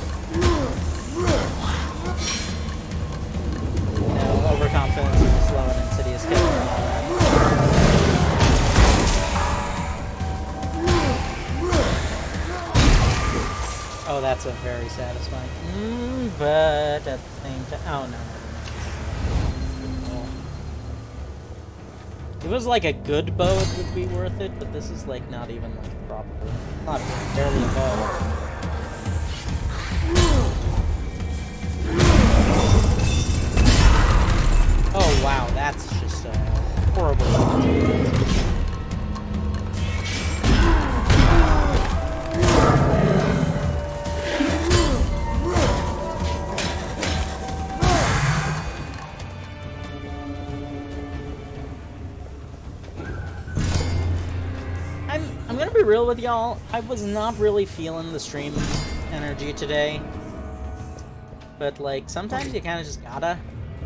You know, overconfidence and slow and insidious killing and all that. Oh, that's a very satisfying. But at the same time, oh no. If it was like a good bow, it would be worth it, but this is like not even like proper. Not barely a bow. Oh wow, that's just horrible. I'm gonna be real with y'all. I was not really feeling the stream energy today. But like, sometimes you kinda just gotta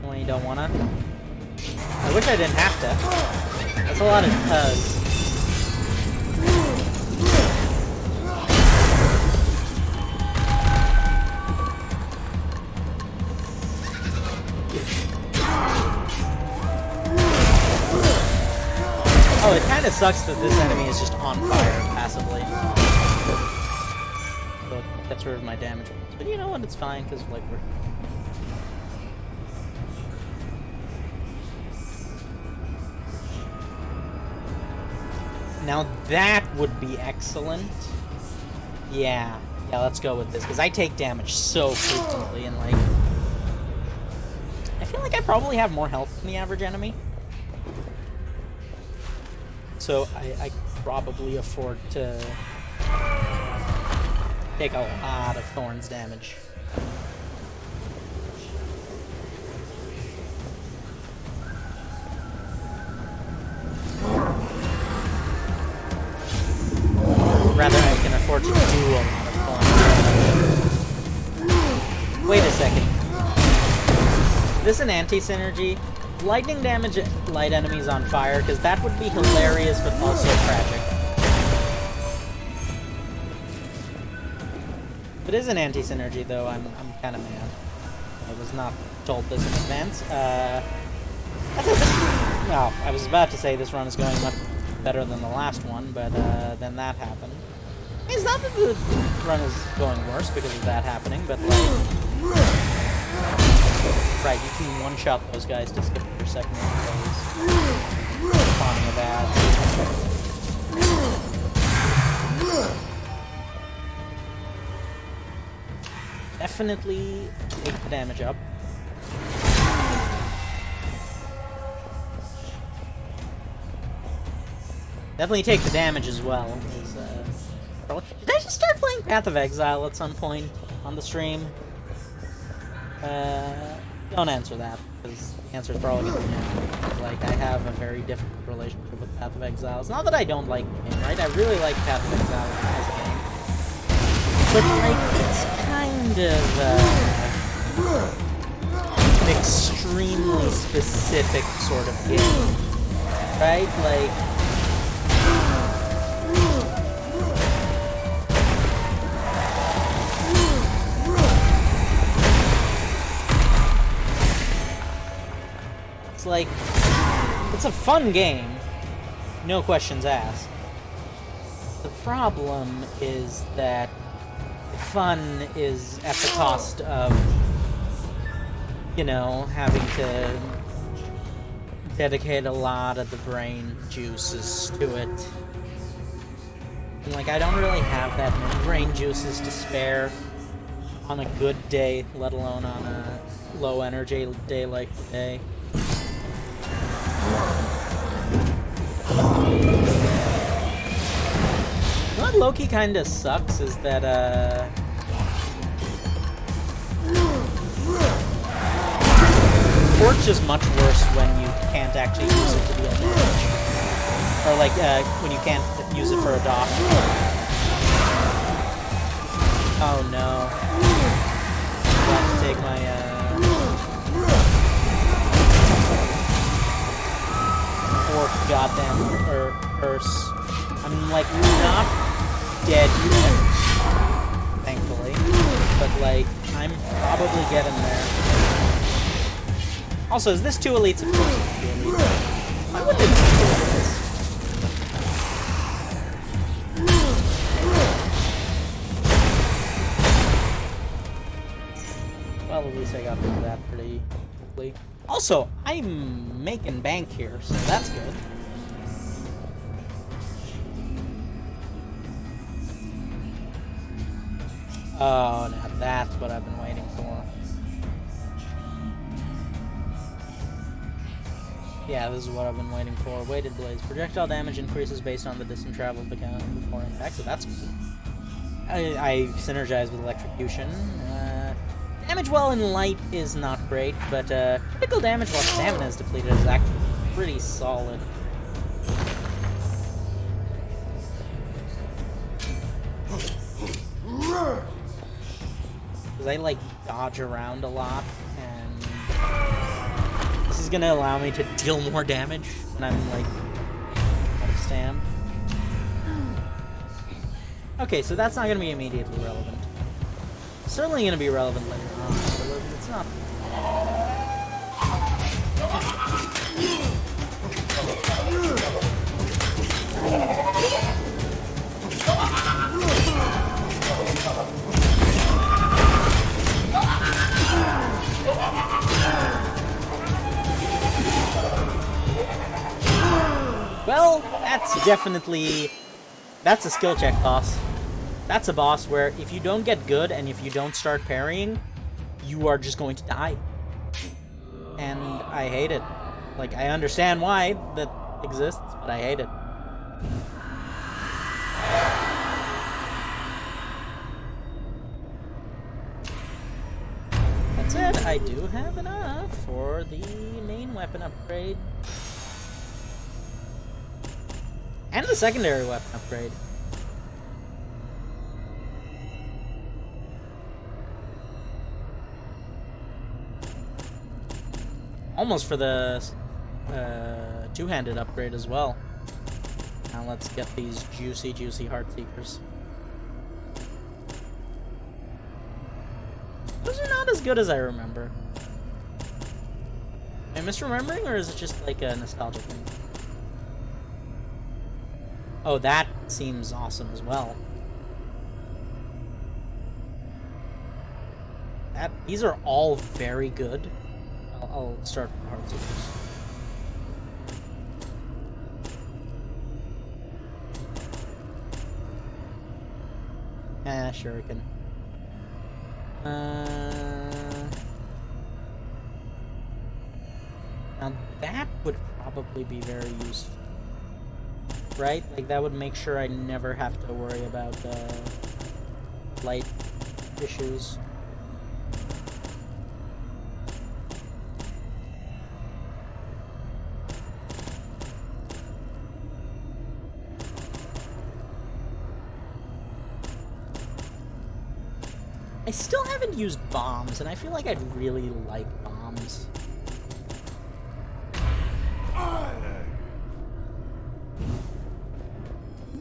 when you don't wanna. I wish I didn't have to. That's a lot of tugs. Oh, it kind of sucks that this enemy is just on fire passively. So it gets rid of my damage. But you know what? It's fine because like we're. Now that would be excellent. Yeah, let's go with this because I take damage so frequently and like. I feel like I probably have more health than the average enemy. So I probably afford to take a lot of Thorns damage. Rather, I can afford to do a lot of Thorns. Wait a second. Is this an anti-synergy? Lightning damage light enemies on fire, because that would be hilarious but also tragic. If it is an anti-synergy, though, I'm kind of mad. I was not told this in advance. Well, I was about to say this run is going much better than the last one, but then that happened. It's not that the run is going worse because of that happening, but like... Right, you can one-shot those guys to skip your second phase. Spawning of ads. Definitely take the damage up. Definitely take the damage as well. Did I just start playing Path of Exile at some point on the stream? Don't answer that, because the answer is probably going to be no. Like, I have a very different relationship with Path of Exile. It's not that I don't like the game, right? I really like Path of Exile as a game. But, like, it's kind of, an extremely specific sort of game. Right? Like... Like, it's a fun game, no questions asked. The problem is that the fun is at the cost of, you know, having to dedicate a lot of the brain juices to it. And, like, I don't really have that many brain juices to spare on a good day, let alone on a low energy day like today. What Loki kinda sucks is that, Torch is much worse when you can't actually use it to deal damage. Or like, when you can't use it for a dock. Oh no. I have to take my, poor goddamn Curse. I'm like not dead yet, thankfully, but like I'm probably getting there. Also, is this two elites? Of course it's two elites. Why wouldn't it be two elites? Well, at least I got rid of that pretty quickly. Also, I'm making bank here, so that's good. Oh, now that's what I've been waiting for. Yeah, this is what I've been waiting for. Weighted Blaze. Projectile damage increases based on the distance traveled before impact, so that's cool. I synergize with Electrocution. Damage while in light is not great, but critical damage while stamina is depleted is actually pretty solid. Because I like dodge around a lot, and this is gonna allow me to deal more damage when I'm like out of stam. Okay, so that's not gonna be immediately relevant. Certainly going to be relevant later on, but it's not. Well, that's a skill check boss. That's a boss where if you don't get good and if you don't start parrying, you are just going to die. And I hate it. Like, I understand why that exists, but I hate it. That said, I do have enough for the main weapon upgrade. And the secondary weapon upgrade. Almost for the two-handed upgrade as well. Now let's get these juicy Heart Seekers. Those are not as good as I remember. Am I misremembering, or is it just like a nostalgic thing? Oh, that seems awesome as well. These are all very good. I'll start with hard seekers. Shuriken. Now that would probably be very useful, right? Like that would make sure I never have to worry about light issues. I still haven't used bombs, and I feel like I'd really like bombs.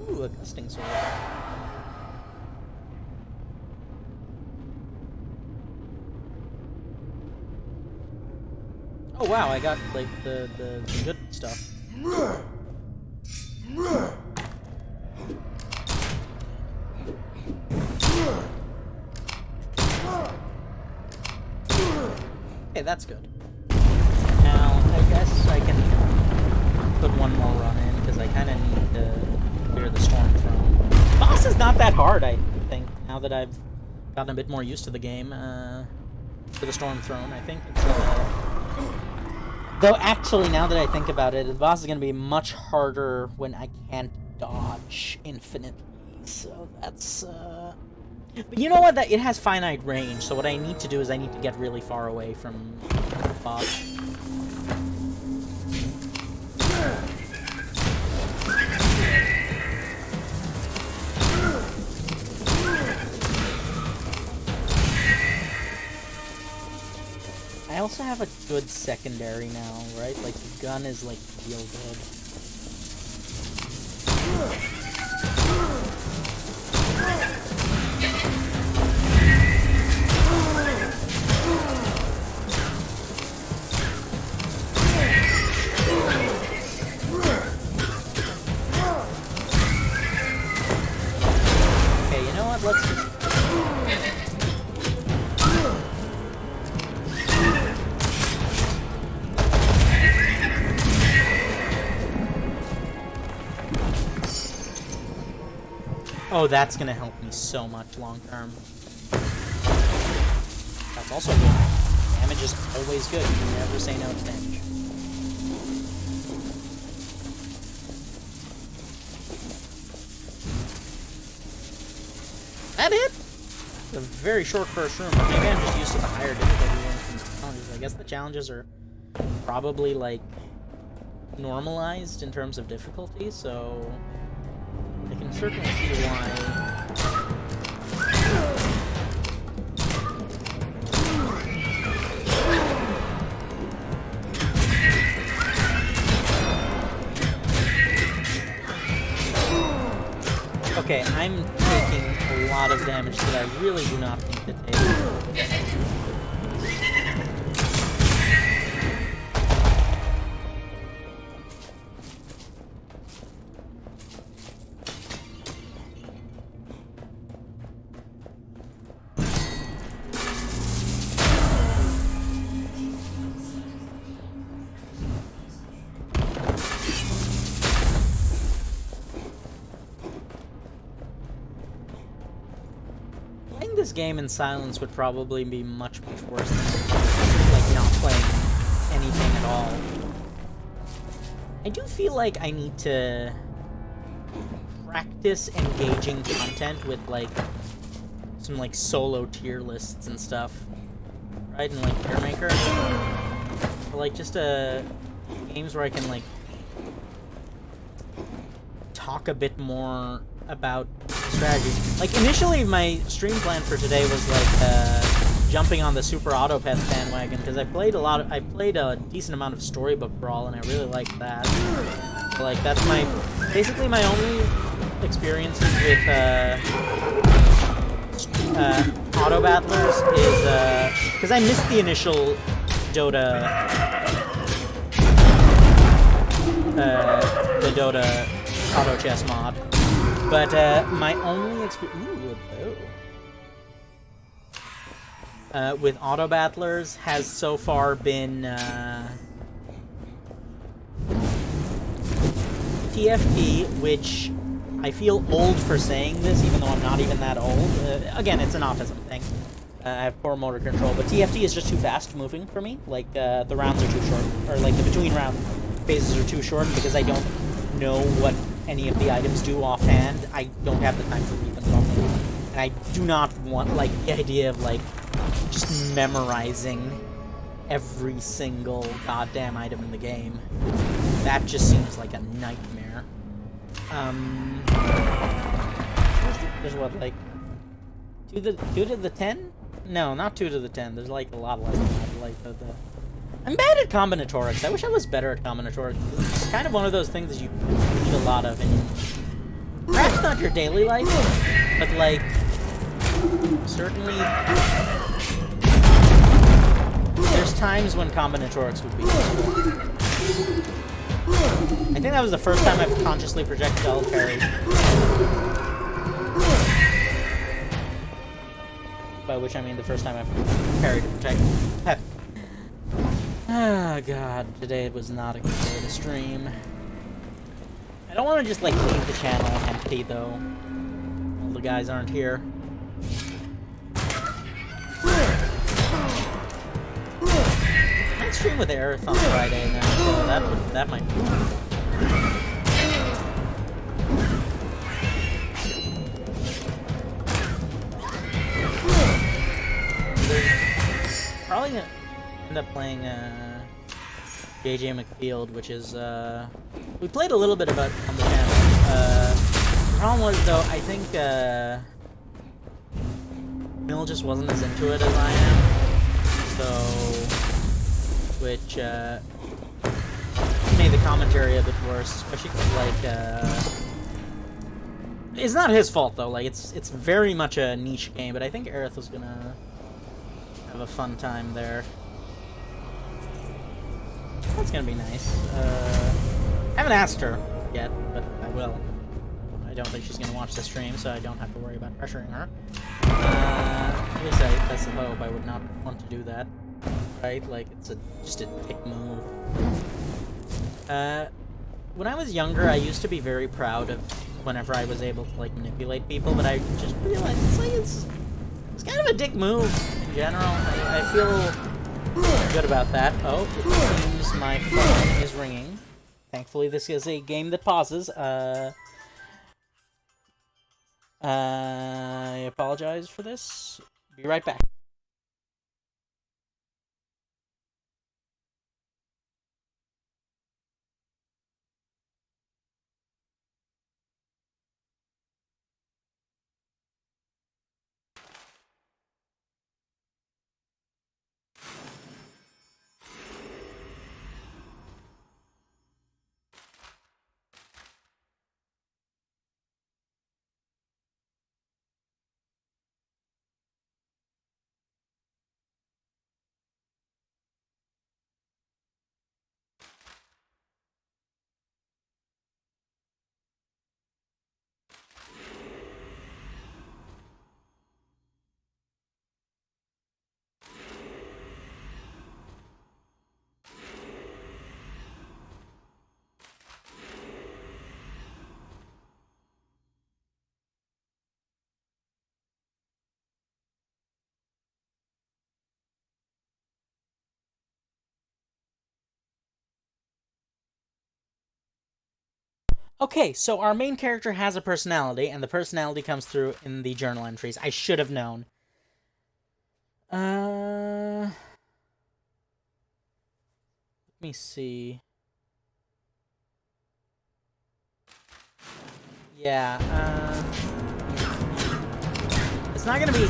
Ooh, a gusting sword. Oh wow, I got like the good stuff. Okay, that's good. Now, I guess I can put one more run in, because I kind of need to clear the storm throne. Boss is not that hard, I think, now that I've gotten a bit more used to the game, for the storm throne. I think it's, though actually, now that I think about it, the boss is going to be much harder when I can't dodge infinitely, so that's, But you know what? It has finite range, so what I need to do is I need to get really far away from the boss. I also have a good secondary now, right? Like, the gun is, like, real good. Let's just... Oh, that's gonna help me so much long term. That's also good. Damage is always good. You can never say no to damage. That it? A very short first room, but maybe I'm just used to the higher difficulty ones from the challenges. I guess the challenges are probably, like, normalized in terms of difficulty, so I can certainly see why. Okay, I'm taking a lot of damage that I really do not need to take. This game in silence would probably be much worse than, like, not playing anything at all. I do feel like I need to practice engaging content with, like, some, like, solo tier lists and stuff, right? And, like, Tier Maker. Or, like, just, games where I can, like, talk a bit more about strategy. Like, initially my stream plan for today was like jumping on the Super Autopets bandwagon, because I played a decent amount of Storybook Brawl, and I really liked that. So, like, that's basically my only experiences with auto battlers is because I missed the initial Dota, the Dota auto chess mod, but my only experience with auto battlers has so far been TFT, which I feel old for saying this, even though I'm not even that old. Again, it's an autism thing. I have poor motor control, but TFT is just too fast moving for me. Like, the rounds are too short, or like the between round phases are too short because I don't know what any of the items do offhand. I don't have the time to read them properly. And I do not want, like, the idea of, like, just memorizing every single goddamn item in the game. That just seems like a nightmare. There's what, like 2 to the 10? No, not 2 to the 10. There's like a lot less than that. Like I'm bad at combinatorics. I wish I was better at combinatorics. It's kind of one of those things that you need a lot of in perhaps not your daily life, but like certainly there's times when combinatorics would be useful. I think that was the first time I've consciously projectile parried. By which I mean the first time I've parried to protect Pep. Ah, God, today was not a good day to stream. I don't want to just, like, leave the channel empty, though. All the guys aren't here. I might stream with Aerith on Friday, and then that might be fun. Probably gonna end up playing JJ McField, which is we played a little bit about on the channel. The problem was though, I think Mill just wasn't as into it as I am, so which made the commentary a bit worse, especially 'cause, like it's not his fault though. Like it's very much a niche game, but I think Aerith was gonna have a fun time there. That's gonna be nice. I haven't asked her yet, but I will. I don't think she's gonna watch the stream, so I don't have to worry about pressuring her. At least that's the hope. I would not want to do that, right? Like it's just a dick move. When I was younger, I used to be very proud of whenever I was able to like manipulate people, but I just realized it's kind of a dick move in general. I feel good about that. Oh, it seems my phone is ringing. Thankfully, this is a game that pauses. I apologize for this. Be right back. Okay, so our main character has a personality, and the personality comes through in the journal entries. I should have known. Let me see. Yeah, it's not gonna be...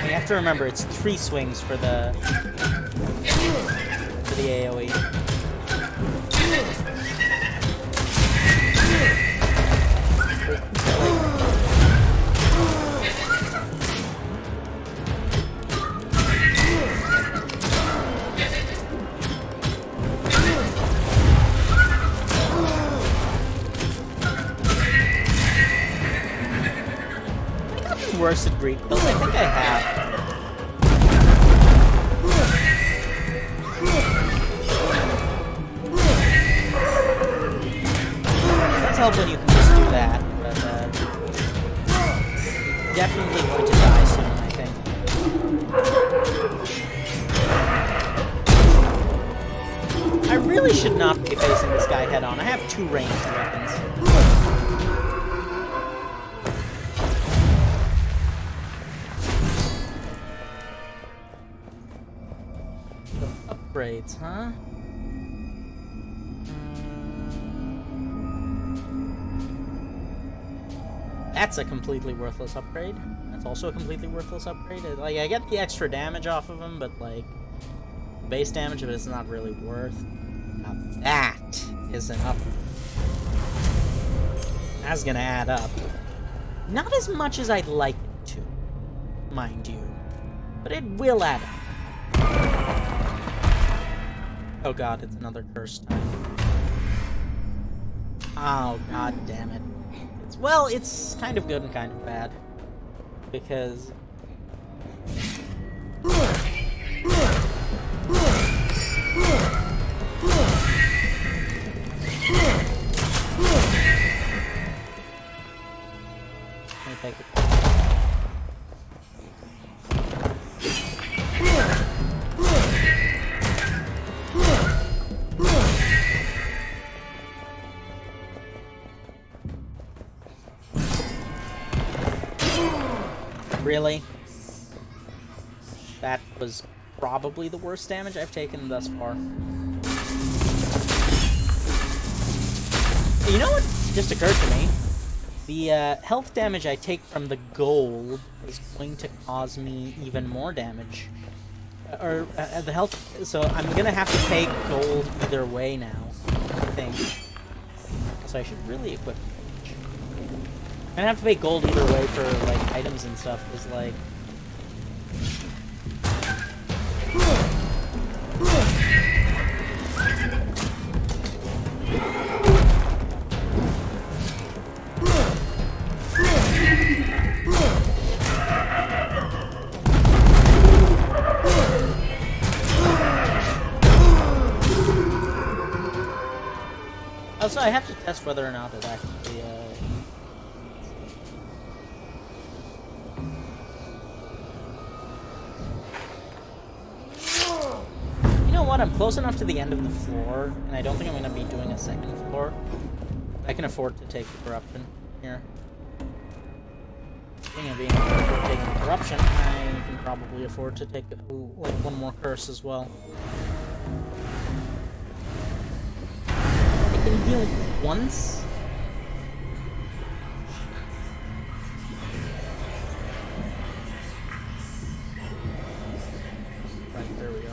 You have to remember, it's 3 swings for the... the AoE. Worse at Greek builds. I think I have. That's help when you can just do that, but definitely going to die soon, I think. I really should not be facing this guy head on. I have 2 ranged weapons. Upgrades, huh? That's a completely worthless upgrade. That's also a completely worthless upgrade. Like, I get the extra damage off of him, but, like, base damage of it is not really worth. Now that is an upgrade. That's gonna add up. Not as much as I'd like it to, mind you. But it will add up. Oh god, it's another curse time. Oh god damn it. Well, it's kind of good and kind of bad. Because... Let me take it. Really? That was probably the worst damage I've taken thus far. You know what just occurred to me? The health damage I take from the gold is going to cause me even more damage. The health... So I'm gonna have to take gold either way now, I think. So I should really equip... I'm gonna have to pay gold either way for, like, items and stuff, because, like... Also, I have to test whether or not it actually, I'm close enough to the end of the floor, and I don't think I'm going to be doing a second floor. I can afford to take the corruption here. Speaking of being able to afford taking the corruption, I can probably afford to take like one more curse as well. I can heal once. Right, there we go.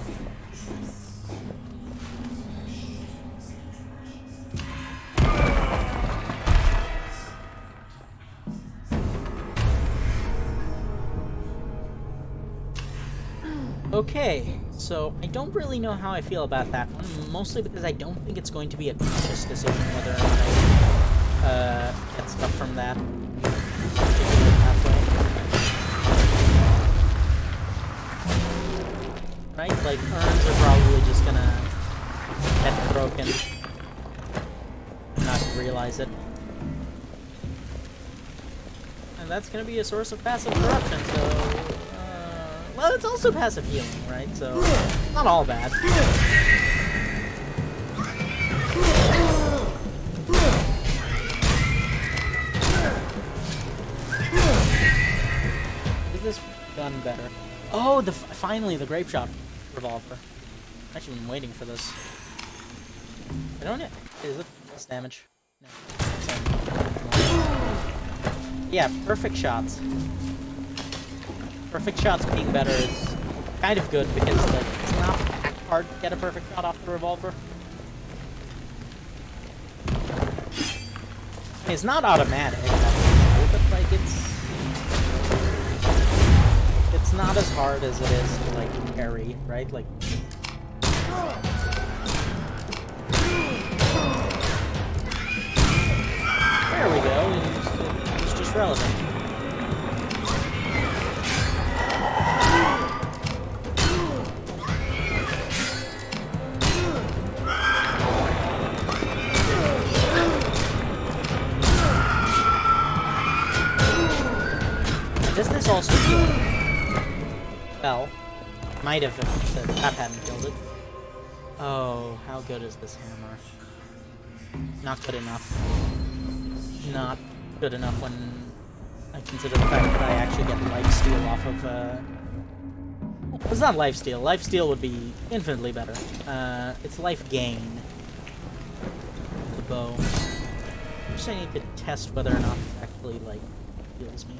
Okay, so I don't really know how I feel about that one, mostly because I don't think it's going to be a conscious decision whether or not I get stuff from that. Right? Like, urns are probably just gonna get broken and not realize it. And that's gonna be a source of passive corruption, so... well, it's also passive healing, right? So, not all bad. Is this gun better? Oh, finally, the grape shot revolver. I've actually been waiting for this. I don't know. Is it less damage? No. Yeah, perfect shots. Perfect shots being better is kind of good because, like, it's not that hard to get a perfect shot off the revolver. It's not automatic, but like it's not as hard as it is to like parry, right? Like there we go. It's just relevant. Does this also heal? Well, might have if the trap hadn't killed it. Oh, how good is this hammer? Not good enough. Not good enough when I consider the fact that I actually get lifesteal off of, it's not lifesteal. Lifesteal would be infinitely better. It's life gain. The bow. I just need to test whether or not it actually, like, heals me.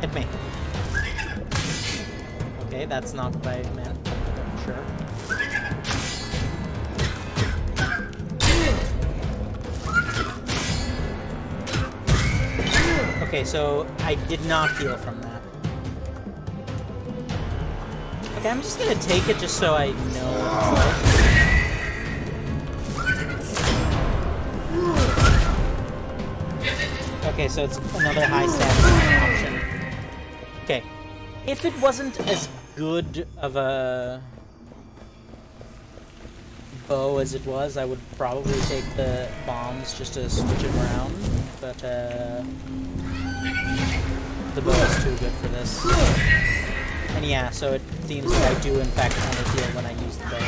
Hit me. Okay, that's not what I meant. Sure. Okay, so I did not heal from that. Okay, I'm just gonna take it just so I know what it's like. Okay, so it's another high stats option. Okay, if it wasn't as good of a bow as it was, I would probably take the bombs just to switch it around, but the bow is too good for this. And yeah, so it seems that I do in fact only heal when I use the bow.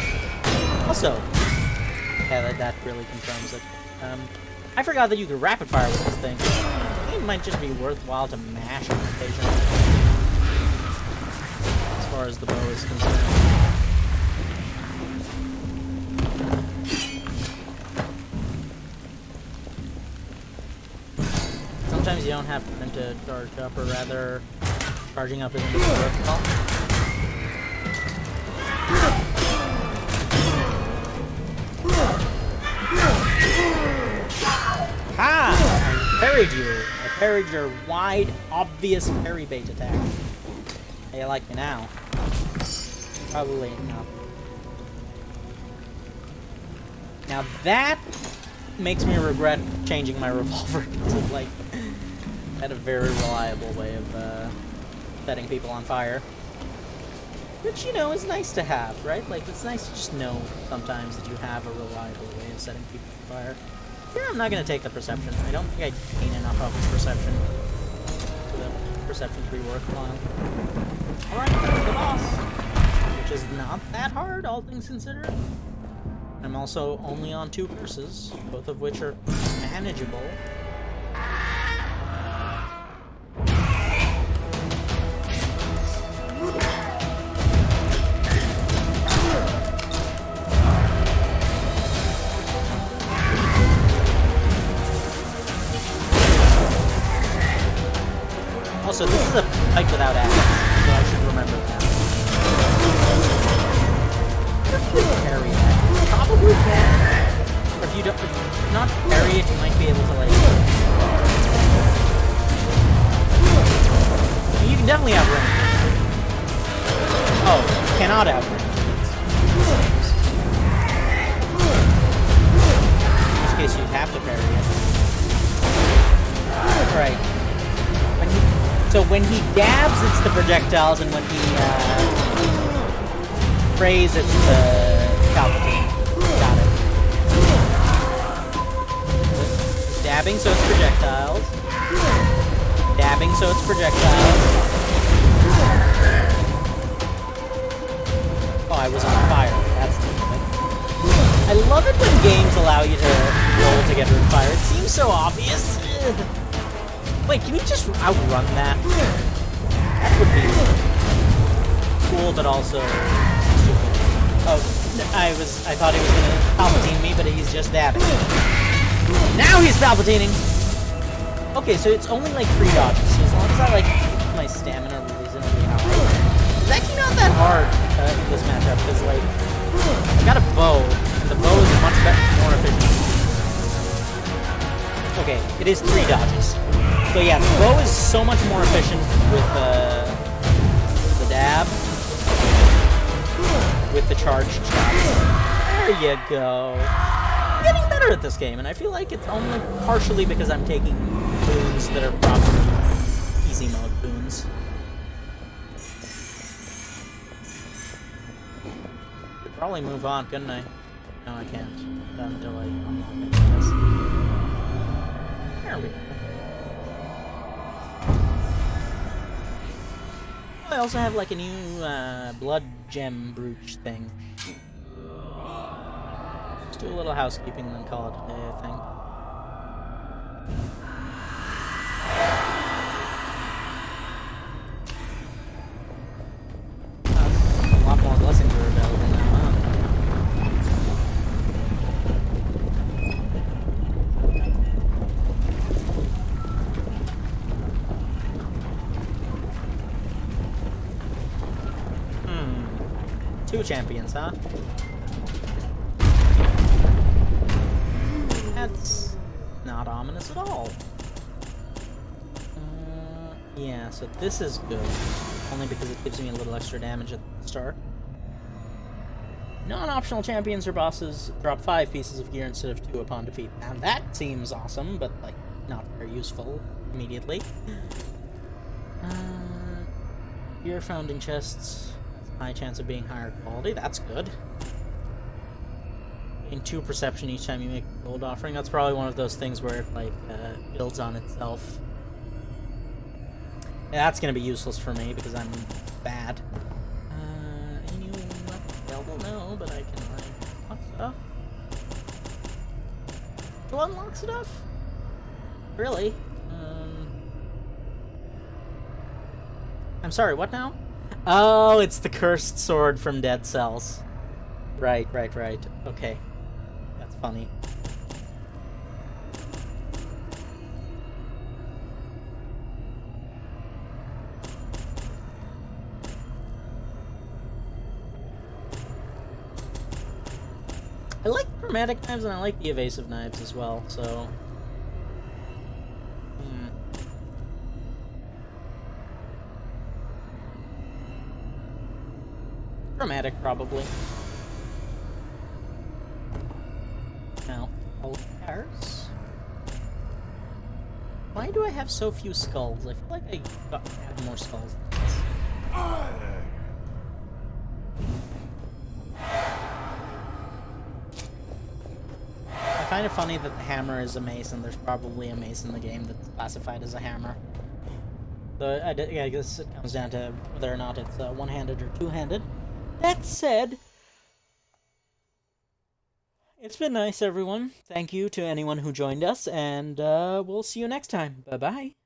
Also, yeah, that really confirms it. I forgot that you could rapid fire with this thing. It might just be worthwhile to mash on occasion. As far as the bow is concerned. Sometimes you don't have time to charge up, or rather, charging up isn't worthwhile. Ha! I parried you. I parried your wide, obvious parry bait attack. How you like me now? Probably not. Now that makes me regret changing my revolver to, like, had a very reliable way of setting people on fire. Which, you know, is nice to have, right? Like, it's nice to just know sometimes that you have a reliable way of setting people on fire. Yeah, I'm not going to take the perception. I don't think I gain enough of its perception for the perception to be worthwhile. Alright, that's the boss. Which is not that hard, all things considered. I'm also only on 2 curses, both of which are manageable. Also, this is a fight without ads, so I should remember that. Parry that. Probably can. Or if you don't, if not parry it, you might be able to, like... You can definitely outrun it. Oh, you cannot outrun it. In this case, you'd have to parry it. Right. So when he dabs, it's the projectiles, and when he sprays, it's the Palpatine. Got it. Dabbing, so it's projectiles. Dabbing, so it's projectiles. Oh, I was on fire. That's the thing. I love it when games allow you to roll to get rid of fire. It seems so obvious. Wait, can you just outrun that? That would be cool, but also stupid. Oh, I thought he was gonna Palpatine me, but he's just dabbing. Now he's Palpatining! Okay, so it's only like 3 dodges, so as long as I like my my stamina reasonably high. It's actually not that hard in this matchup, because, like, I got a bow, and the bow is much more efficient. Okay, it is 3 dodges. So yeah, the bow is so much more efficient with the dab, with the charged shots. There you go. I'm getting better at this game, and I feel like it's only partially because I'm taking boons that are probably easy mode boons. Could probably move on, couldn't I? No, I can't. Not until I unlock this. There we go. I also have like a new blood gem brooch thing. Just do a little housekeeping and then call it a day, I think. A lot more blessings are available now, huh? Two champions, huh? That's not ominous at all. Yeah, so this is good. Only because it gives me a little extra damage at the start. Non-optional champions or bosses drop 5 pieces of gear instead of 2 upon defeat. Now that seems awesome, but, like, not very useful immediately. Gear found in chests. High chance of being higher quality. That's good. Gain 2 perception each time you make a gold offering. That's probably one of those things where it, like, builds on itself. Yeah, that's gonna be useless for me because I'm bad. Any weapon available? No, but I can, like, unlock stuff. To unlock stuff? Really? I'm sorry, what now? Oh, it's the cursed sword from Dead Cells. Right. Okay. That's funny. I like chromatic knives and I like the evasive knives as well, so... Chromatic, probably. Now, cars. Why do I have so few skulls? I feel like I have more skulls than this. I find it funny that the hammer is a mace, and there's probably a mace in the game that's classified as a hammer. So I guess it comes down to whether or not it's one-handed or two-handed. That said, it's been nice, everyone. Thank you to anyone who joined us, and we'll see you next time. Bye-bye.